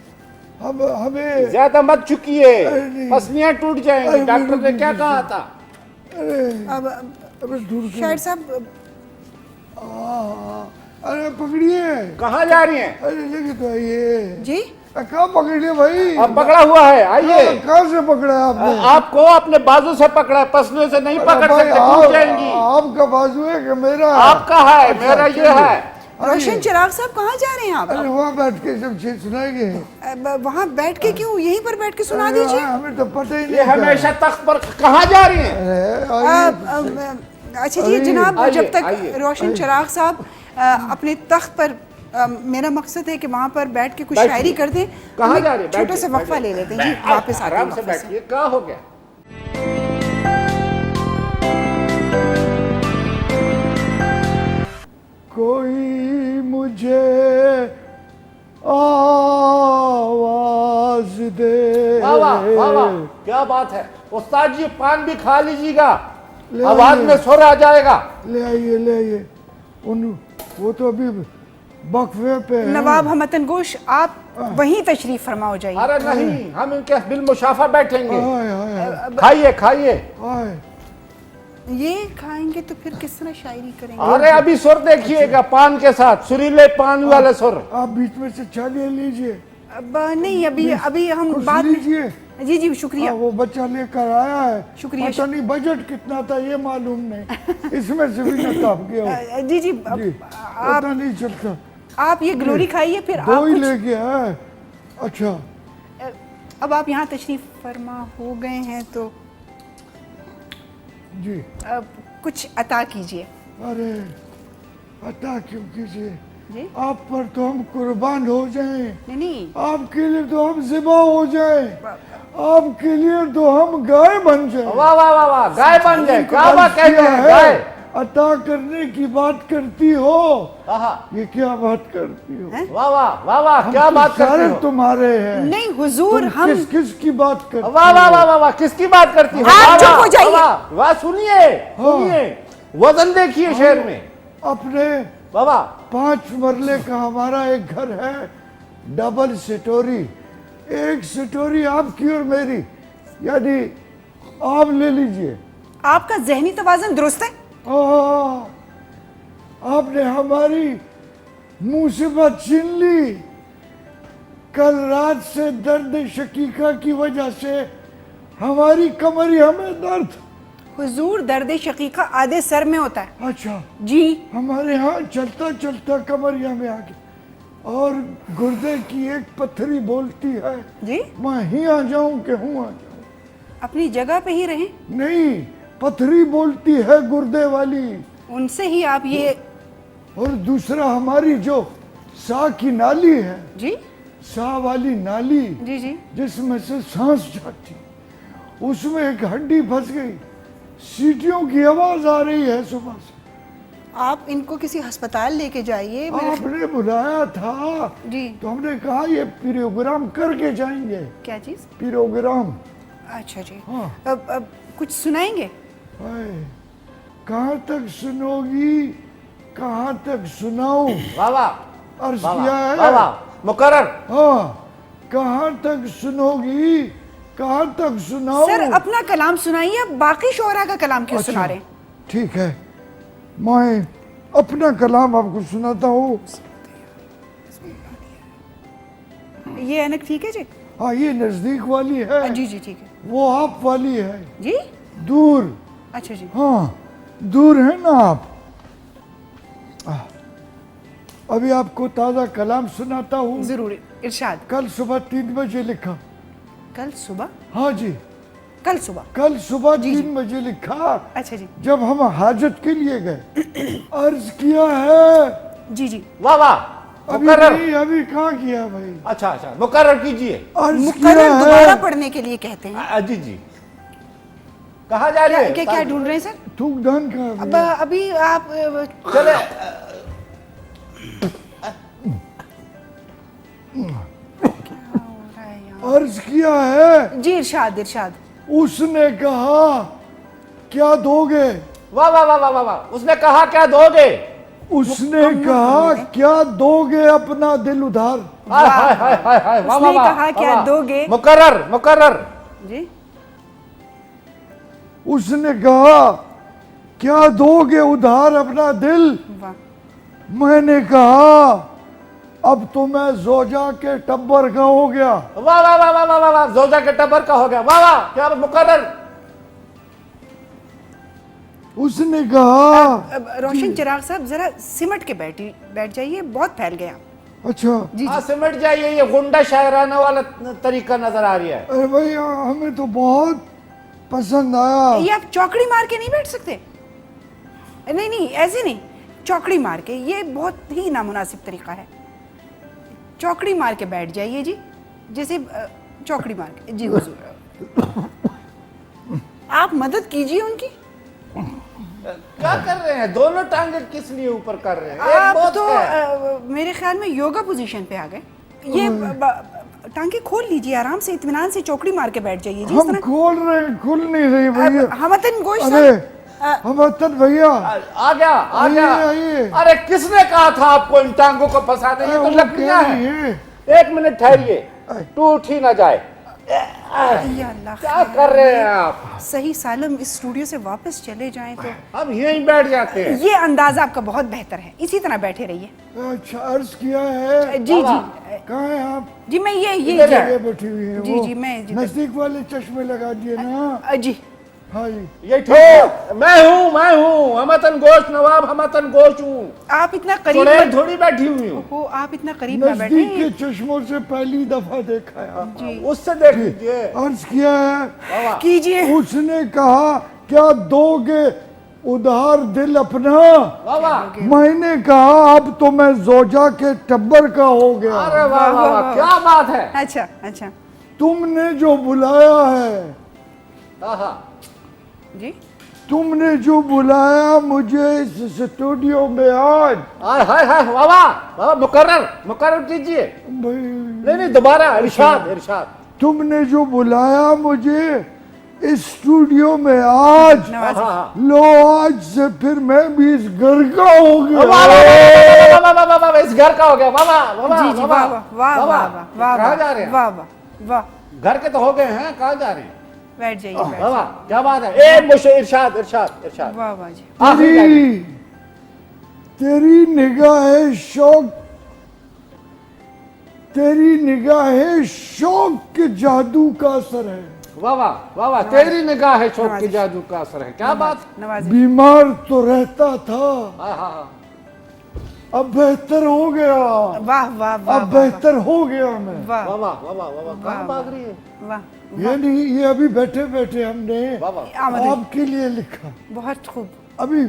हम हमें ज्यादा मत चुकिए, अरे नहीं। पसलियां टूट जाएंगी। अरे डॉक्टर ने बिल्कुल क्या नहीं। कहा था? अरे अब अबे दूर शायर साहब अरे पकड़िए। कहाँ जा रही हैं? अरे लेके तो आइए। जी कहाँ पकड़िए भाई? अब पकड़ा हुआ है, आइए। कहाँ से पकड़ा है आपने? आपको अपने बाजू से पकड़ा है, पसलियों से नहीं अरे पकड़ भाई, सकते, टूट जाएंगी। आपका बाजू है कि मेरा? आपका है, अच्छा, मेरा ये चलिए। है। रोशन चिराग साहब कहाँ जा रहे हैं आप? अरे वहाँ बैठ के सब चीज सुनाएंगे। वहाँ बैठ के क्यों, यहीं पर बैठ के सुना अरे दीजिए। हमें तो पता ही नहीं ये हमेशा तख्त पर कहाँ जा रही हैं? अरे आइए। अच्छा जी जनाब, आइए, जब तक आइए। रोशन चिराग साहब अपने तख्त पर, मेरा मकसद है कि वहाँ पर बैठ के कुछ बैठिए। शायरी कर दें। कहाँ हम जा रहे एक हैं? छोटा सा बैठिए, वक्फा ले लेते हैं जी, बैठिए। वापस आते हैं आराम से वक्फे से। बैठिए। क्या हो गया? कोई मुझे आवाज दे। वाह वाह वाह वाह, क्या बात है। उस्ताद जी पान भी खा लीजिएगा, ले आवाज आइए। में सुर आ जाएगा। ले आइए ले आइए। वो तो अभी वक्फे पे हैं। नवाब हमतन गोश, आप वहीं तशरीफ फरमा हो जाइए। अरे नहीं, हम इनके बिल मुशाफा बैठेंगे। हाय हाय खाइए खाइए। हाय। ये खाएंगे तो फिर किस तरह शायरी करेंगे? अरे अभी सुर देखिएगा, पान के साथ, सुरीले पान वाले सुर। आप बीच में से छालिए लीजिए, अब नहीं, अभी हम कुछ बात लीजिए। जी जी शुक्रिया। वो बच्चा लेकर आया है, शुक्रिया। पता नहीं बजट कितना था ये मालूम नहीं, इसमें से भी नकाब गया। जी जी, जी, आप पता नहीं चलता। आप ये ग्लोरी खाइए, फिर आप दो ही कुछ, ले गया है। अच्छा, अब आप यहाँ तशरीफ फरमा हो गए हैं तो जी। अब कुछ अता कीजिए। अरे अता क्यों कीजिए, जी आप पर तो हम कुर्बान हो जाएं, नहीं नहीं, आपके लिए तो हम ज़िबा हो जाएं, आपके लिए तो हम गाय बन जाएं। वाह वाह वाह वाह, गाय बन जाए, क्या बात कहते हैं, गाय। अता करने की बात करती हो, आहा, ये क्या बात करती हो? वाह वाह वाह वाह, क्या बात करते सारे हो। तुम्हारे हैं। नहीं हुजूर, तुम हम किस की बात करती हो? वाह वाह वाह वाह वाह, किसकी बात करती हो? आप वाह, चुप वाह, हो जाइए। वाह वाह, सुनिए सुनिए, वजन देखिए शहर में। अपने वाह वाह, 5 मरले का हमारा एक घर है, डबल स्टोरी, एक स्टोरी आपकी और मेरी, यानी आप ले लीजिए। आपका जहनी तवाज़ुन दुरुस्त है? आपने हमारी मुंह से बात छीन ली। कल रात से दर्द शकीका की वजह से हमारी कमरिया में दर्द। हुजूर, दर्द शकीका आधे सर में होता है। अच्छा, जी, हमारे यहाँ चलता चलता कमरिया में आ गया और गुर्दे की एक पत्थरी बोलती है, जी मैं ही आ जाऊं कि हूँ आ जाऊं? अपनी जगह पे ही रहें, नहीं, पत्थरी बोलती है गुर्दे वाली। उनसे ही आप ये। और दूसरा हमारी जो सा की नाली है, जी सा वाली नाली, जी जी, जिसमें से सांस जाती, उसमें एक हड्डी फंस गई, सीटियों की आवाज आ रही है सुबह से। आप इनको किसी अस्पताल लेके जाइए। आपने बुलाया था जी, तो हमने कहा ये प्रोग्राम करके जाएंगे। क्या चीज़? प्रोग्राम। अच्छा जी, हाँ। अब कुछ सुनाएंगे? हाय, कहाँ तक सुनोगी, कहाँ तक सुनाऊं? वाह वाह अर्ज वाह किया वाह, है। वाह वाह, मुकर्रर। हाँ, कहाँ तक सुनोगी, कहाँ तक सुनाऊं? सर, अपना कलाम सुनाइए, अब बाकी शोरा का कलाम क्यों सुना रहे हैं? ठीक है, मैं अपना कलाम आपको सुनाता हूँ। ये ऐनक ठीक है जी? हाँ, ये नजदीक वाली है, जी जी ठीक है वो आप वाली है, जी। दूर। अच्छा जी, हाँ, दूर है ना आप। अभी आपको ताज़ा कलाम सुनाता हूँ। जरूर, इरशाद। कल सुबह 3 बजे लिखा। कल सुबह? हाँ जी, कल सुबह? कल सुबह 3 बजे लिखा। अच्छा जी, जब हम हाजत के लिए गए, अर्ज किया है। जी जी, वाह वाह, अभी मुकर्रर। नहीं, अभी कहाँ किया भाई? अच्छा अच्छा, मुकर्रर कीजिए। अर्ज मुकर्रर किया दोबारा है। पढ़ने के लिए कहते हैं। जी जी, कहाँ जा रहे क्या हैं? क्या ढूंढ रहे हैं सर? थूकदान का अब अभी आप चले। अर्ज किया है। जी, इरशाद इरशाद। उसने कहा क्या दोगे? वाह वाह वाह वाह वाह वाह, उसने कहा क्या दोगे? उसने कहा क्या दोगे अपना दिल उधार? हाय हाय हाय हाय हाय, वाह उसने वाह वाह, कहा क्या वाह। दोगे? मुकर्रर मुकर्रर। जी, उसने कहा क्या दोगे उधार अपना दिल? वाह, मैंने कहा अब तो मैं जोजा के टब्बर का हो गया। वाह वाह वाह वाह वाह वाह वाह, जोजा के टब्बर का हो गया। वाह वाह, क्या मुकर्रर। उसने कहा अब रोशन चिराग साहब जरा सिमट के बैठ जाइए, बहुत फैल गया। अच्छा, जी हाँ, जी, सिमट जाइए, ये गुंडा शायराना वाला तरीका नजर आ रही है। अरे भाई हमें तो बहुत पसंद आया। ये आप चौकड़ी मार के नहीं बैठ सकते? नहीं नहीं, ऐसे नहीं, चौकड़ी मार के, ये बहुत ही नामुनासिब तरीका है। चौकड़ी मार के बैठ जाइए जी, जैसे चौकड़ी मार के। जी हुजूर, आप मदद कीजिए उनकी। क्या कर रहे हैं? दोनों टांगे किस लिए ऊपर कर रहे हैं? एक आप बहुत तो है। मेरे ख्याल में योगा पोजीशन पे आ गए। ये टांगे खोल लीजिए, आराम से इत्मीनान से चौकड़ी मार के बैठ जाइए जी। इस हम तरह खोल रहे हैं, खुल नहीं रही भैया। हमतन गोश अरे हमतन भैया आ गया आ गया। आइए। अरे किसने कहा था आपको इन टांगों को फंसाने? ये तो वो लकड़ियां क्या हैं। है? एक मिनट ठहरिए, टूट ही ना जाए। या अल्लाह, क्या कर रहे हैं आप? सही सालम इस स्टूडियो से वापस चले जाएं तो हम यहीं बैठ जाते हैं। ये अंदाज आपका बहुत बेहतर है, इसी तरह बैठे रहिए। अच्छा अर्ज किया है। जी जी कहाँ है आप? जी, मैं ये इधर है। ये बैठी हुई है जी वो जी, मैं जिधर- नजदीक वाले चश्मे लगा दिए ना। जी हाँ जी। ये ठीक, मैं हूँ हमतन गोश नवाब, हमतन गोश हूँ। आप इतना करीब चुड़ैल मत थोड़ी बैठी हुई हूँ। हो, आप इतना करीब ना नजदीक बैठे। के चश्मों से पहली दफा देखा है। जी उससे देख लीजिए। अर्ज किया है। कीजिए। उसने कहा क्या दोगे उधार दिल अपना? वाह वाह, मैंने कहा अब तो मैं जोजा के टब्बर का हो गया। अरे वाह वाह वाह, क्या बात है। अच्छा अच्छा तुमने जो बुलाया है, आहा, जी तुमने जो बुलाया मुझे इस स्टूडियो में आज, हाय हाय हाय, वाह वाह वाह, मुकर्रर कीजिए। भाई नहीं दोबारा, इरशाद इरशाद। तुमने जो बुलाया मुझे इस स्टूडियो में आज, नवाज लो आज से फिर मैं भी इस घर का हो वाह गया। वाह वाह वाह वाह वाह, इस घर का हो गया। वाह वाह वाह जी जी, वाह वाह वाह वाह वाह कहाँ जा रहे हैं? वाह वाह वाह। घर के तो हो गए हैं, कहाँ जा रहे हैं? बैठ जाइए, बैठ वाह वाह, क्या बात है। ए मुझे इरशाद इरशाद इरशाद। वाह वाह जी। आखिरी लाइन। तेरी निगाह शौक, तेरी निगाह शौक के जादू का असर है। वाह वाह वाह वाह, तेरी निगाह है शौक के जादू का असर है। क्या बात। नवाज बीमार तो रहता था, हाँ हाँ हाँ, अब बेहतर हो गया। वाह वाह वाह अब बेहतर हो गया मैं। वाह वाह वाह वाह वाह वाह, कहाँ भाग रही है? वाह। ये नहीं, ये अभी बैठे बैठे हमने वाह वाह, आमद है। आपके लिए लिखा। बहुत खूब, अभी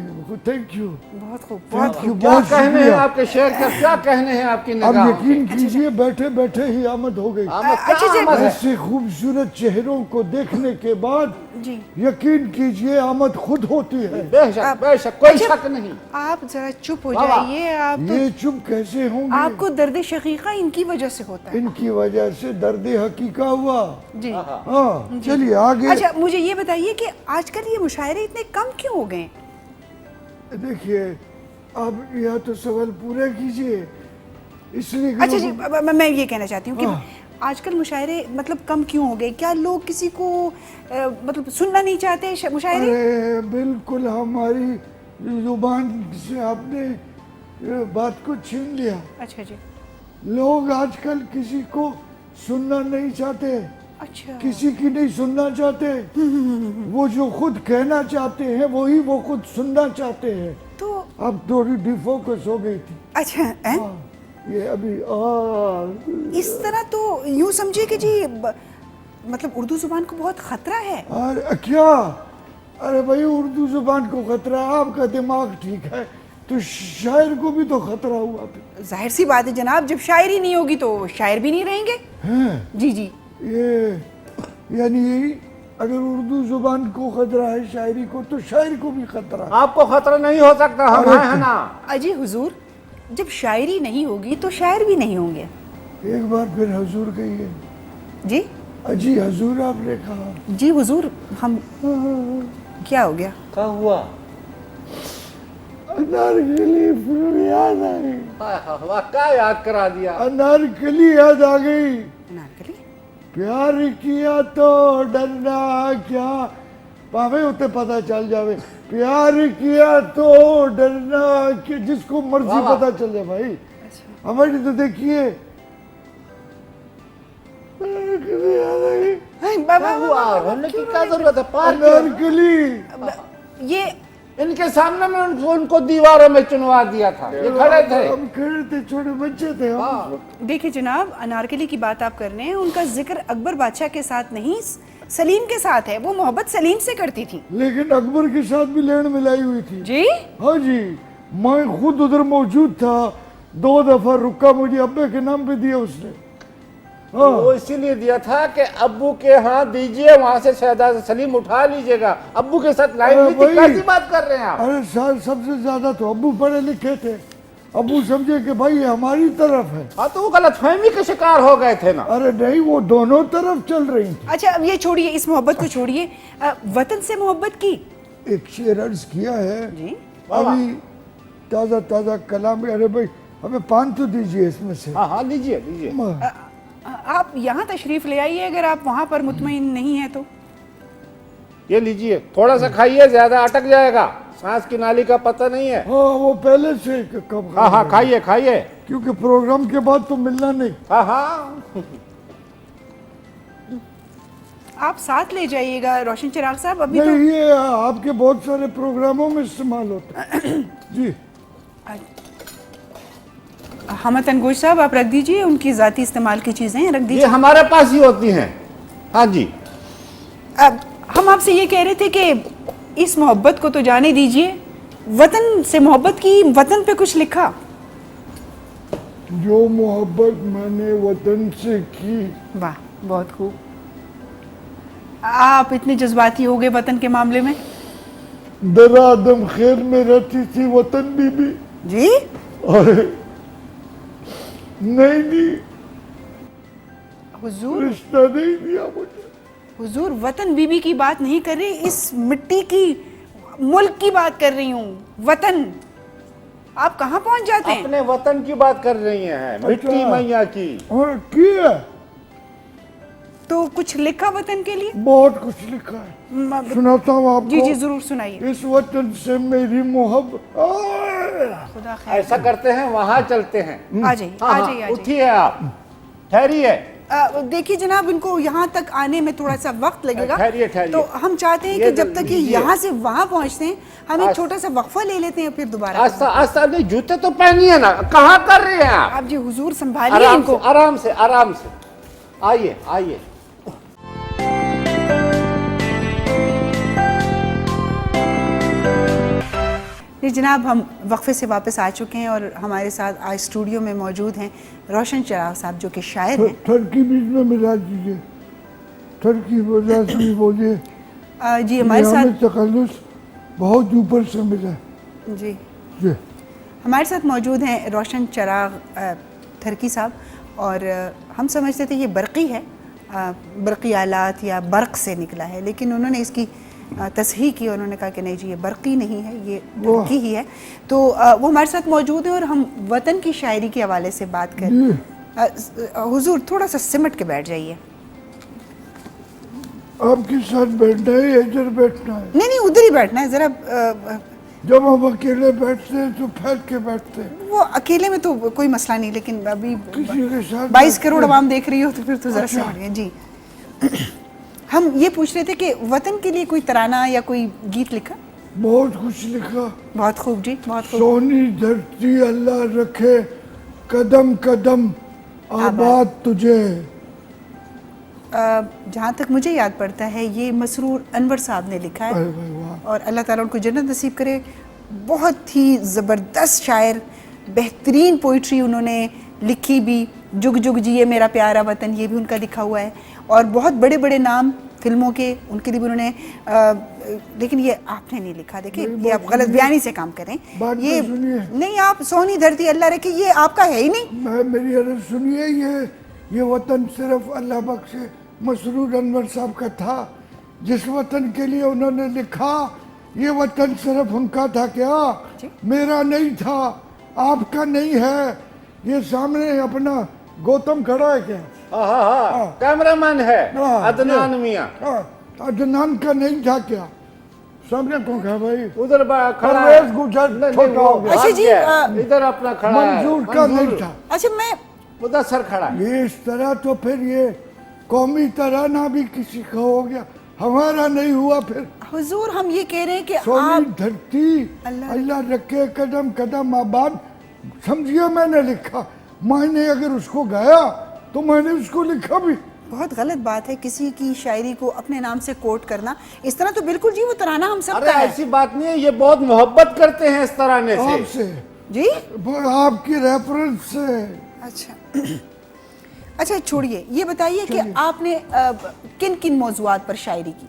थैंक यू, बहुत खूब, बहुत थैंक यू, क्या बहुत कहने हैं शुक्रिया। आपके शेर के, क्या कहने हैं आपकी अब निगाह? यकीन कीजिए बैठे बैठे ही आमद हो गई। आमद, अच्छा क्या जी, आमद है? ऐसे खूबसूरत चेहरों को देखने के बाद जी। यकीन कीजिए आमद खुद होती है। बेशक कोई शक नहीं। आप जरा चुप हो वाह, वाह। जाइए। आप तो, ये चुप कैसे होंगे? आपको दर्द शकीका इनकी वजह से होता है। इनकी वजह से दर्द हकीका हुआ। जी हाँ चलिए आगे। अच्छा, मुझे ये बताइए कि आजकल ये मुशायरे इतने कम क्यों हो गए? देखिए अब या तो सवाल पूरा कीजिए, इसलिए कि अच्छा जी, लोगों- मैं ये कहना चाहती हूँ कि आजकल मुशायरे मतलब कम क्यों हो गए? क्या लोग किसी को मतलब सुनना नहीं चाहते मुशायरे? अरे बिल्कुल हमारी जुबान से आपने बात को छीन लिया। अच्छा जी, लोग आजकल किसी को सुनना नहीं चाहते, अच्छा किसी की नहीं सुनना चाहते। वो जो खुद कहना चाहते हैं वही वो खुद सुनना चाहते हैं। तो अब थोड़ी डिफोकस हो गई थी। अच्छा हैं? ये अभी इस तरह तो यूं समझिए कि जी मतलब उर्दू जुबान को बहुत खतरा है। अरे क्या? अरे भाई उर्दू जुबान को खतरा, आपका दिमाग ठीक है तो शायर को भी तो खतरा हुआ फिर। जाहिर सी बात है जनाब, जब शायरी नहीं होगी तो शायर भी नहीं रहेंगे। हैं? जी जी, ये यानी अगर उर्दू जुबान को खतरा है शायरी को, तो शायर को भी खतरा है। आपको खतरा नहीं हो सकता, हम हैं ना। अजी हुजूर, जब शायरी नहीं होगी तो शायर भी नहीं होंगे। एक बार फिर हजूर कहिए। जी अजी हजूर आपने कहा। जी हुजूर, हम क्या हो गया? क्या हुआ? अनारकली फिल्म याद आ गई। वाह, क्या याद करा दिया। अनारकली याद आ गई। अनारकली? प्यार किया तो डरना क्या, पावे उते पता चल जावे। प्यार किया तो डरना कि जिसको मर्जी वाह। पता चल जाए भाई। हमारी तो देखिए अनारकली याद आ गई। क्या हुआ? रोने की क्या जरूरत है? पार अनारकली ये इनके सामने में उनको दीवारों में चुनवा दिया था, ये खड़े थे। हम खड़े थे, छोटे बच्चे थे हम उस वक्त। देखिए जनाब, अनारकली की बात आप कर रहे हैं, उनका जिक्र अकबर बादशाह के साथ नहीं सलीम के साथ है। वो मोहब्बत सलीम से करती थी। लेकिन अकबर के साथ भी लेन मिलाई हुई थी। जी हाँ जी, मैं खुद उधर मौजूद था। 2 दफा रुका मुझे अब्बे के नाम पे दिया उसने। हाँ वो इसीलिए दिया था कि अब्बू के हाथ दीजिए, वहां से शहजादा सलीम उठा लीजिएगा। अब्बू के साथ लाइन अरे नहीं थी, भाई। कैसी बात कर रहे हैं आप? अरे सबसे ज्यादा तो अब्बू पढ़े लिखे थे। अब्बू समझे कि भाई ये हमारी तरफ है। हाँ, तो वो गलतफहमी के शिकार हो गए थे ना। अरे नहीं, वो दोनों तरफ चल रही थी। अच्छा, अब ये छोड़िए, इस मोहब्बत को छोड़िए। वतन से मोहब्बत की? ایک شعر عرض کیا ہے جی ابھی تازہ تازہ کلام. ارے بھائی ہمیں پان تو دیجئے اس میں سے. ہاں ہاں لیجیے لیجیے. آپ یہاں تشریف لے آئیے اگر آپ وہاں پر مطمئن نہیں ہیں تو. یہ لیجیے, تھوڑا سا کھائیے, زیادہ اٹک جائے گا, سانس کی نالی کا پتہ نہیں ہے. ہاں وہ پہلے سے کب ہاں ہاں کھائیے کھائیے. کیونکہ پروگرام کے بعد تو ملنا نہیں. ہاں ہاں آپ ساتھ لے جائیے گا روشن چراغ صاحب. ابھی تو نہیں یہ آپ کے بہت سارے پروگراموں میں استعمال ہوتا ہے. جی حامد انگوش صاحب آپ رکھ دیجئے, ان کی ذاتی استعمال کی چیزیں رکھ یہ دیجئے. ہمارے پاس ہی ہوتی ہیں. ہاں جی اب ہم آپ سے یہ کہہ رہے تھے کہ اس محبت کو تو جانے دیجئے, وطن سے محبت کی, وطن پہ کچھ لکھا. جو محبت میں نے وطن سے کی. واہ بہت خوب. آپ اتنے جذباتی ہو گئے وطن کے معاملے میں. در آدم خیر میں رہتی تھی وطن بی بی. جی اور نہیں حضور, رشتہ نہیں دیا مجھے. حضور وطن بی بی کی بات نہیں کر رہی, اس مٹی کی ملک کی بات کر رہی ہوں. وطن آپ کہاں پہنچ جاتے ہیں. اپنے وطن کی بات کر رہی ہیں, مٹی میاں کی. اور کی ہے تو کچھ لکھا وطن کے لیے. بہت کچھ لکھا ہے, سناتا ہوں آپ جی کو. جی ضرور سنائیے. اس وطن سے میری محبت. خدا خیر. ایسا کرتے ہیں, وہاں چلتے ہیں. آ جائیے ہاں آ ہاں جائیے. اٹھیے, آپ ٹھہریے. دیکھیے جناب, ان کو یہاں تک آنے میں تھوڑا سا وقت لگے گا, ٹھہریے ٹھہریے. تو ہم چاہتے ہیں کہ جب تک یہ یہاں سے وہاں پہنچتے ہیں ہم ایک چھوٹا سا وقفہ لے لیتے ہیں, پھر دوبارہ. آستہ آستہ, نہیں جوتے تو پہنیے نا, کہاں کر رہے ہیں آپ. آپ جی حضور سنبھالیے ان آرام سے کو. آرام سے آرام سے. آئیے آئیے. جی جناب, ہم وقفے سے واپس آ چکے ہیں اور ہمارے ساتھ آج اسٹوڈیو میں موجود ہیں روشن چراغ صاحب جو کہ شاعر ہیں. ترکی بیچ میں ملا دیجیے, ترکی رسمی بولیے. جی ہمارے ساتھ تخلص بہت اوپر سے ملا. جی جی ہمارے ساتھ موجود ہیں روشن چراغ تھرکی صاحب, اور ہم سمجھتے تھے یہ برقی ہے, برقی آلات یا برق سے نکلا ہے, لیکن انہوں نے اس کی تصحیح کی, انہوں نے کہا کہ نہیں جی یہ برقی نہیں ہے, یہ ترکی ہی ہے. تو وہ ہمارے ساتھ موجود ہیں اور ہم وطن کی شاعری کے حوالے سے بات کریں. حضور تھوڑا سا سمٹ کے بیٹھ جائیے. آپ کے ساتھ بیٹھنا ہے, ادھر بیٹھنا ہے. نہیں ادھر ہی بیٹھنا ہے ذرا. جب ہم اکیلے بیٹھتے ہیں تو پھیل کے بیٹھتے ہیں. وہ اکیلے میں تو کوئی مسئلہ نہیں, لیکن ابھی کسی کے ساتھ 22 کروڑ عوام دیکھ رہی ہو تو پھر تو ذرا سمجھ گئے. جی ہم یہ پوچھ رہے تھے کہ وطن کے لیے کوئی ترانہ یا کوئی گیت لکھا. بہت کچھ لکھا. بہت خوب جی, بہت خوب. سونی دھرتی اللہ رکھے قدم قدم آباد تجھے. جہاں تک مجھے یاد پڑتا ہے یہ مسرور انور صاحب نے لکھا ہے, اور اللہ تعالیٰ ان کو جنت نصیب کرے. بہت ہی زبردست شاعر, بہترین پوئٹری انہوں نے لکھی بھی. جگ جگ جیے میرا پیارا وطن, یہ بھی ان کا لکھا ہوا ہے, اور بہت بڑے بڑے نام فلموں کے ان کے لیے بھی انہوں نے, لیکن یہ آپ نے نہیں لکھا. دیکھیں یہ آپ غلط بیانی سے کام کریں. یہ نہیں, آپ سونی دھرتی اللہ رکھے, یہ آپ کا ہے ہی نہیں. میری عرض سنیے, یہ وطن صرف اللہ بخشے مسرور انور صاحب کا تھا. جس وطن کے لیے انہوں نے لکھا, یہ وطن صرف ان کا تھا کیا, میرا نہیں تھا, آپ کا نہیں ہے. یہ سامنے اپنا گوتم کھڑا ہے کیا, کیمرہ مین ہے عدنان میاں. عدنان کا نہیں تھا کیا, سامنے کون کھڑا بھائی, ادھر کھڑا ہے. پرویز گجر چھوٹا ہو گیا. اچھا جی, ادھر اپنا کھڑا ہے. منظور کا نہیں تھا. اچھا میں ادھر سر کھڑا ہے. یہ اس طرح تو پھر یہ قومی ترانہ بھی کسی کا ہو گیا, ہمارا نہیں ہوا. پھر حضور ہم یہ کہہ رہے ہیں کہ سونی آپ دھرتی اللہ رکھے قدم قدم آباد. سمجھیے میں نے لکھا, میں نے اگر اس کو گایا تو میں نے اس کو لکھا بھی. بہت غلط بات ہے کسی کی شاعری کو اپنے نام سے کوٹ کرنا اس طرح. تو بالکل جی وہ ترانہ ہم سب ارے کا ہے. ایسی بات نہیں ہے, یہ بہت محبت کرتے ہیں اس ترانے سے. آپ سے جی آپ کی ریفرنس سے. اچھا اچھا چھوڑیے, یہ بتائیے کہ آپ نے کن کن موضوعات پر شاعری کی.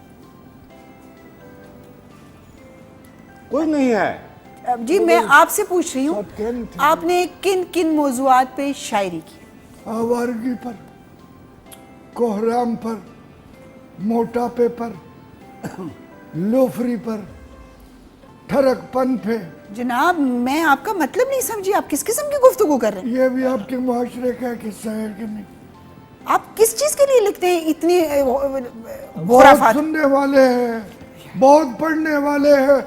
کوئی نہیں ہے جی میں آپ سے پوچھ رہی ہوں, آپ نے کن کن موضوعات پہ شاعری کی. آوارگی پر, کوہرام پر, موٹاپے پر, لوفری پر, ठरकपन पे। जनाब मैं आपका मतलब नहीं समझी, आप किस किस्म की गुफ्तगू कर रहे हैं? ये भी आपके मुआशरे का किस्सा है कि नहीं? आप किस चीज के लिए लिखते हैं इतनी बहुत बोराफात? सुनने वाले हैं, बहुत पढ़ने वाले हैं।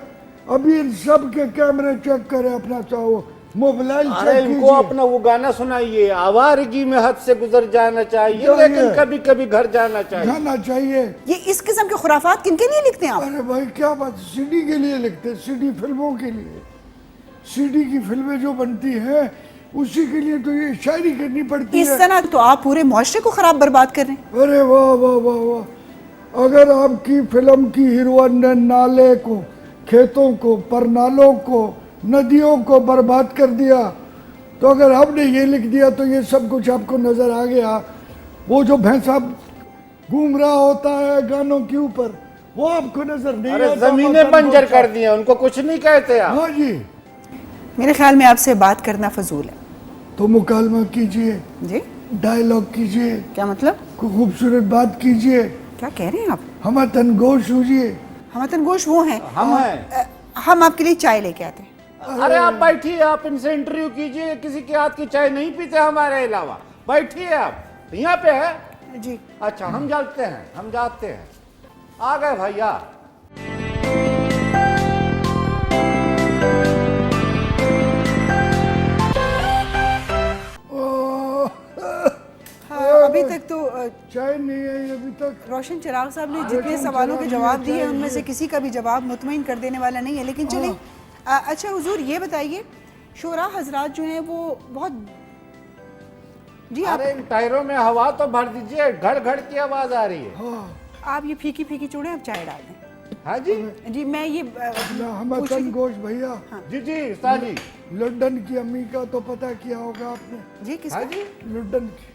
अभी इन सब के कैमरे चेक करें अपना, चाहो मोबाइल अरे चेक इनको कीजिए। अपना वो गाना सुनाइए, आवारगी में हद से गुजर जाना चाहिए, चाहिए। लेकिन कभी कभी घर जाना चाहिए। जाना चाहिए। ये इस किस्म के खुराफात किन के लिए लिखते हैं आप? अरे भाई क्या बात, सीडी के लिए लिखते हैं, सीडी फिल्मों के लिए। सीडी की फिल्में जो बनती हैं उसी के लिए तो ये शायरी करनी पड़ती इस है। तरह तो आप पूरे मुआशरे को खराब बर्बाद कर रहे हैं। अरे वाह वाह वाह वाह, अगर आपकी फिल्म की हीरोइन ने नाले को, खेतों को, परनालों को, नदियों को बर्बाद कर दिया, तो अगर हमने ये लिख दिया तो ये सब कुछ आपको नजर आ गया। वो जो भैंसा घूम रहा होता है गानों के ऊपर, वो आपको नजर नहीं अरे आता। जमीनें बंजर कर दी हैं, उनको कुछ नहीं कहते आप। हाँ जी, मेरे ख्याल में आपसे बात करना फजूल है। तो मुकालमा कीजिए, जी डायलॉग कीजिए, क्या मतलब? कोई खूबसूरत बात कीजिए, क्या कह रहे हैं आप? हम तनगोश होइए। हम तनगोश वो हैं, हम हैं। हम आपके लिए चाय लेके आते हैं। अरे आप बैठिए, आप इनसे इंटरव्यू कीजिए, किसी के हाथ की चाय नहीं पीते हमारे अलावा। बैठिए आप, यहाँ पे है। जी अच्छा हम जाते हैं, हम जाते हैं। आ गए भैया। हाँ, अभी तक तो चाय नहीं आई अभी तक। रोशन चिराग साहब ने जितने सवालों के जवाब दिए उनमें से किसी का भी जवाब मुतमईन कर देने वाला नहीं है। लेकिन चलिए, अच्छा हुजूर ये बताइए, शोरा हजरात जो हैं वो बहुत जी आप अरे इन टायरों में हवा तो भर दीजिए, घड़ घड़ की आवाज आ रही है। आप ये फीकी फीकी चूड़े आप चाय डाल दें। हाँ जी जी मैं ये हम तनगोश भैया, जी जी उस्ताद जी। लंदन की अम्मी का तो पता किया होगा आपने? जी किस हाँ जी। लंदन की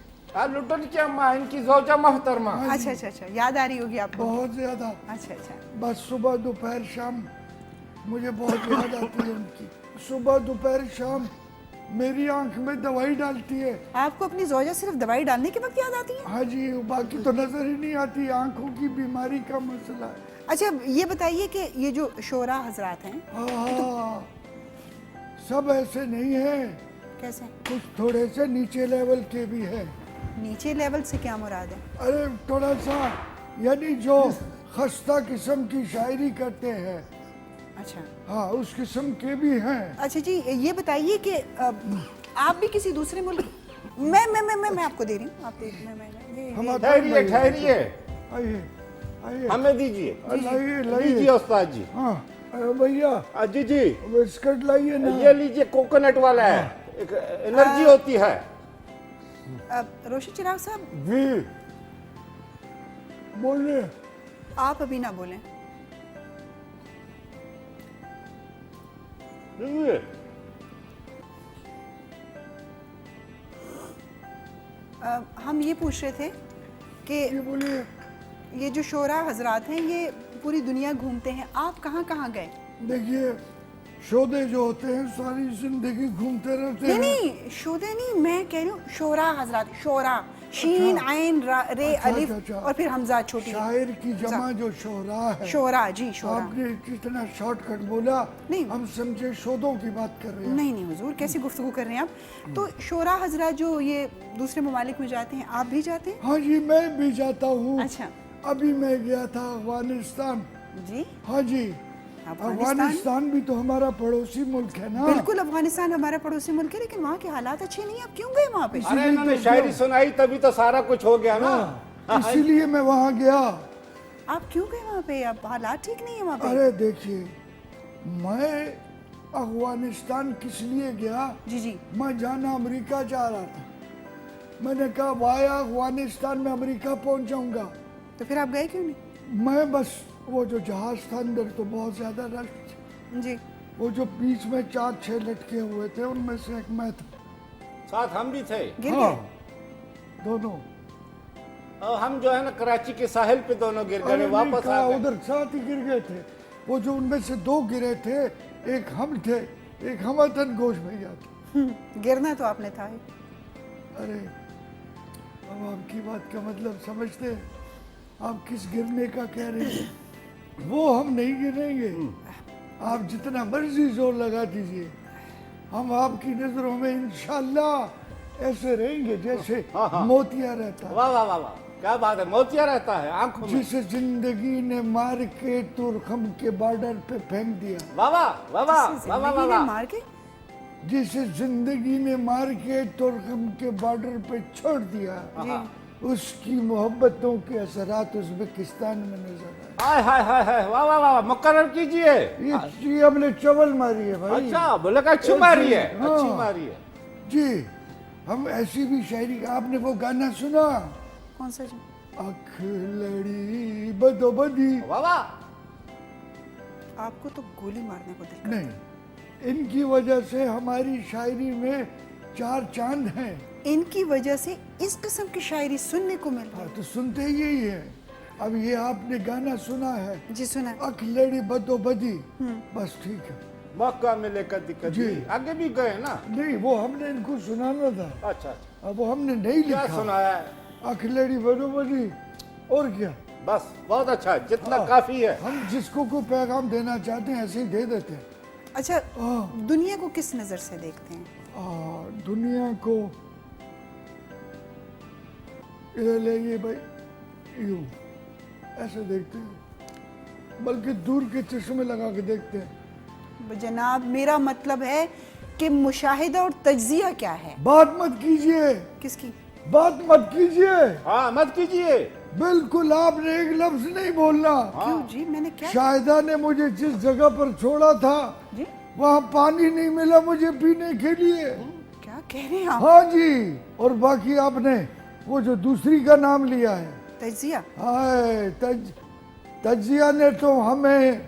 लुटन की अम्मा, इनकी जोजा मोहतरमा। अच्छा अच्छा अच्छा, याद आ रही होगी आपको? बहुत ज्यादा, अच्छा अच्छा, बस सुबह दोपहर शाम मुझे बहुत याद आती है उनकी। सुबह दोपहर शाम मेरी आंख में दवाई डालती है। आपको अपनी जोजा सिर्फ दवाई डालने के वक्त याद आती है? हाँ जी, बाकी तो नजर ही नहीं आती, आंखों की बीमारी का मसला है। अच्छा ये बताइए कि ये जो शोरा हजरात हैं हाँ, सब ऐसे नहीं है, कैसे? कुछ थोड़े से नीचे लेवल के भी है। नीचे लेवल से क्या मुराद है? अरे थोड़ा सा, यानी जो खस्ता किस्म की शायरी करते हैं, अच्छा हाँ उस किस्म के भी हैं। अच्छा जी ये बताइए कि आप भी किसी दूसरे मुल्क मैं आपको दे रही हूँ, आप देख हम ठहरिए ठहरिए, आइए आइए, हमें दीजिए। लाइए लीजिए लाइए। उस्ताद जी। हाँ अरे भैया जी जी बिस्किट लाइए ना। ये लीजिए, कोकोनट वाला है, एक एनर्जी होती है। रोशन चिराग साहब जी बोलिए। आप अभी ना बोलें। लीजिए। हम ये पूछ रहे थे कि ये बोलिए। ये जो शोरा हजरात हैं ये पूरी दुनिया घूमते हैं, आप कहाँ कहाँ गए? देखिए शोधे जो होते हैं सारी जिंदगी घूमते रहते नहीं हैं। नहीं शोधे नहीं, मैं कह रही हूँ शोरा हजरात, शोरा शीन आइन रे अच्छा, अलिफ अच्छा। और फिर हमजा छोटी शायर की जमा जो शोरा है। शोरा जी शोरा। आपने कितना शॉर्टकट बोला, नहीं। हम समझे शोधों की बात कर रहे हैं। नहीं नहीं हुजूर, कैसी गुफ्तगू कर रहे हैं आप? तो शोरा हजरात जो ये दूसरे ममालिक में जाते हैं, आप भी जाते हैं? हाँ जी मैं भी जाता हूँ। अच्छा अभी मैं गया था अफगानिस्तान। जी हाँ जी, अफगानिस्तान? अफगानिस्तान भी तो हमारा पड़ोसी मुल्क है ना। बिल्कुल अफगानिस्तान हमारा पड़ोसी मुल्क है, लेकिन वहाँ के हालात अच्छे नहीं है, आप क्यों गए वहाँ पे? अरे इन्होंने शायरी सुनाई तभी तो सारा कुछ हो गया ना। इसीलिए मैं वहाँ गया। आप क्यों गए वहाँ पे? आप हालात ठीक नहीं है वहाँ पे? अरे देखिए, मैं अफगानिस्तान किस लिए गया? जी जी मैं जाना अमेरिका जा रहा था। मैंने कहा वाया अफगानिस्तान में अमेरिका पहुंच जाऊंगा। तो फिर आप गए क्यों नहीं? मैं बस वो जो जहाज था अंदर तो बहुत ज्यादा रश था। जी वो जो बीच में 4-6 लटके हुए थे उनमें से एक मैं था। साथ हम भी थे। गिर हाँ, गए? दोनों। और हम जो है ना कराची के साहिल पे दोनों गिर गए, अरे नहीं वापस कहा, आ गए। उधर साथ ही गिर गए थे। वो जो उनमें से 2 गिरे थे, एक हम थे, एक हमतन गोश भैया थे। गिरना तो आपने था ही। अरे अब आपकी बात का मतलब समझते हैं? आप किस गिरने का कह रहे हैं? वो हम नहीं गिरेंगे। आप जितना मर्जी जोर लगा दीजिए, हम आपकी नजरों में इंशाल्लाह ऐसे रहेंगे जैसे मोतिया रहता है। वाह वाह वाह वाह, क्या बात है, मोतिया रहता है आंखों में। जिसे जिंदगी ने मार के तुरखम के बॉर्डर पे फेंक दिया, वाह वाह वाह वाह वाह वाह जिंदगी ने वाह, मार के जिसे जिंदगी ने मार के तुरखम के बॉर्डर पे छोड़ दिया, उसकी मोहब्बतों के असरात उज़्बेकिस्तान में नजर आए। हाय हाय हाय हाय, वाह वाह वाह, मुकर्रर कीजिए। ये हमने चवल मारी है भाई। अच्छा, बोले का अच्छी मारी है, हाँ। अच्छी मारी है। जी, हम ऐसी भी शायरी, आपने वो गाना सुना, कौन सा जी? अख लड़ी बदोबदी? वाह वाह, आपको तो गोली मारने को दिल करता है। नहीं, इनकी वजह से हमारी शायरी में 4 चांद हैं। इनकी वजह से इस किस्म की शायरी सुनने को मिल रही हाँ, तो सुनते ही यही है। अब ये आपने गाना सुना है, है। जी सुना। अख लड़ी बदोबदी, बस ठीक है। मौका मिले कभी कभी, जी। आगे भी गए ना। नहीं, वो हमने इनको सुनाना था, अच्छा अच्छा, अब वो हमने नहीं क्या लिखा। सुनाया है? अख लड़ी बदोबदी, और क्या, बस बहुत अच्छा है, जितना काफी है। हम जिसको कोई पैगाम देना चाहते हैं ऐसे ही दे देते हैं। अच्छा, हाँ। दुनिया को किस नज़र से देखते हैं? दुनिया को इधर ले ये भाई, यूं ऐसे देखते हैं, बल्कि दूर के चश्मे लगा के देखते हैं। जनाब, मेरा मतलब है कि मुशाहिदा और तज्जिया क्या है? बात मत कीजिए, किसकी? बात मत कीजिए, हाँ मत कीजिए। बिल्कुल आपने एक लफ्ज नहीं बोलना। क्यों जी, मैंने क्या? शाहिदा ने मुझे जिस जगह पर छोड़ा था जी वहाँ पानी नहीं मिला मुझे पीने के लिए। क्या कह रहे हैं आप? हाँ जी, और बाकी आपने वो जो दूसरी का नाम लिया है, तज्जिया? हाय तज्जिया ने तो हमें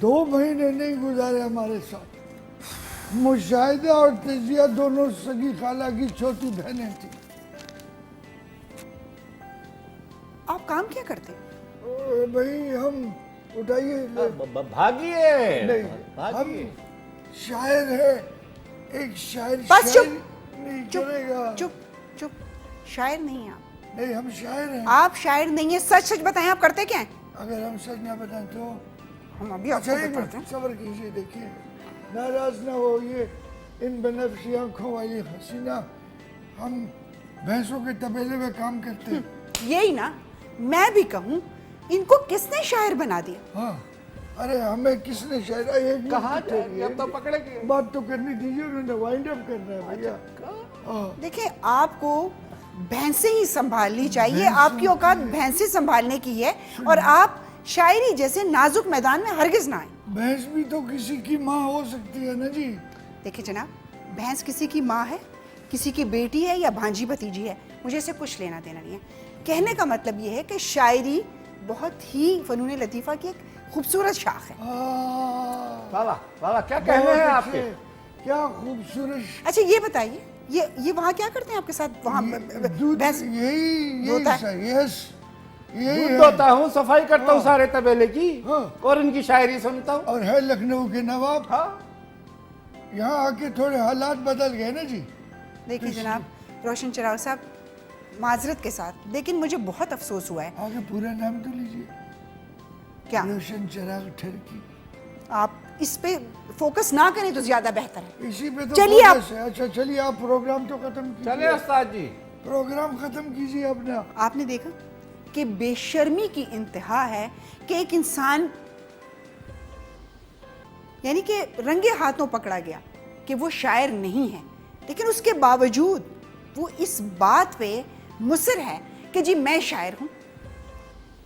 2 महीने नहीं गुजारे हमारे साथ। मुशाहिदा और तज्जिया दोनों सगी खाला की छोटी बहनें थी। आप काम क्या करते? भाई हम उठाइए, भागिए नहीं, हम भागिए। शायर है, एक शायर बस शायर चुप, नहीं चुप करेगा। चुप चुप। शायर नहीं हैं आप। नहीं, हम शायर हैं। आप शायर नहीं है, सच सच बताएं, आप करते क्या हैं? अगर हम सच ना बताएं तो हम अभी अच्छा, आपको एक बताते मिनट हैं। सब्र कीजिए, देखिए, नाराज ना हो, ये इन बनफशी आंखों वाली हसीना, हम भैंसों के तबेले में काम करते हैं। यही ना मैं भी कहूँ, इनको किसने शायर बना दिया? हाँ, अरे हमें किसने शायर, एक कहाँ मिनट जाएंगे? ठहरिए, अब तो पकड़ेंगे। बात तो करनी दीजिए, उन्होंने वाइंड अप करना है भैया। हाँ, देखिए, आपको भैंसे ही संभालनी चाहिए, आपकी औकात भैंसे संभालने की है, और आप शायरी जैसे नाजुक मैदान में हरगिज ना आए। भैंस भी तो किसी की माँ हो सकती है ना जी। देखिए जनाब, भैंस किसी की माँ है, किसी की बेटी है या भांजी भतीजी है, मुझे इससे कुछ लेना देना नहीं है। कहने का मतलब ये है कि शायरी बहुत ही फनून लतीफ़ा की एक खूबसूरत शाख है। वाह वाह वाह वाह, क्या कहने हैं आपके? क्या खूबसूरत। अच्छा ये बताइए, ये वहाँ क्या करते हैं आपके साथ? वहाँ दूध, भैंस यही धोता है? सर, यस, यही दूध है। धोता हूँ, सफाई करता हूँ सारे तबेले की, हाँ। और इनकी शायरी सुनता हूँ। और है लखनऊ के नवाब। हाँ, यहाँ आके थोड़े हालात बदल गए ना जी। देखिए जनाब रोशन चराग साहब, माजरत के साथ, लेकिन मुझे बहुत अफसोस हुआ है। आगे पूरा नाम तो लीजिए। क्या रोशन चिराग ठरकी। आप इस पे फोकस ना करें तो ज्यादा बेहतर है। इसी पे तो चलिए आप- फोकस है। अच्छा चलिए, आप प्रोग्राम तो खत्म चले कीजिए, उस्ताद जी। प्रोग्राम खत्म कीजिए अपना। आपने देखा कि बेशर्मी की इंतहा है कि एक इंसान यानी कि रंगे हाथों पकड़ा गया कि वो शायर नहीं है, लेकिन उसके बावजूद वो इस बात पे मुसर है कि जी मैं शायर हूँ।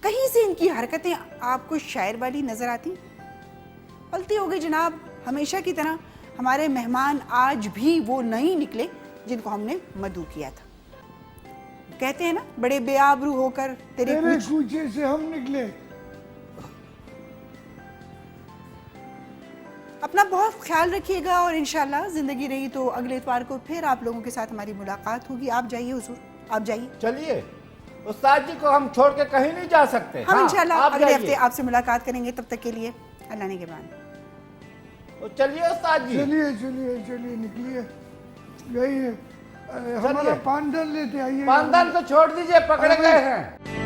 कहीं से इनकी हरकतें आपको शायर वाली नज़र आती? गलती हो गई जनाब, हमेशा की तरह हमारे मेहमान आज भी वो नहीं निकले जिनको हमने मदऊ किया था। कहते हैं ना, बड़े बेआबरू होकर तेरे तेरे कुछ कूचे से हम निकले। अपना बहुत ख्याल रखिएगा, और इंशाल्लाह ज़िंदगी रही तो अगले इतवार को फिर आप लोगों के साथ हमारी मुलाकात होगी। आप जाइए हुजूर, आप जाइए। चलिए, उस्ताद जी को हम छोड़ के कहीं नहीं जा सकते। हम हाँ, इंशाल्लाह आप अगले जाइए। हफ्ते आपसे मुलाकात करेंगे, तब तक के लिए अल्लाह ने के बाद। तो चलिए उस्ताद जी। चलिए चलिए चलिए, निकलिए, जाइए। हमारा पान डाल लेते, आइए। पानदान को छोड़ दीजिए, पकड़े गए हैं।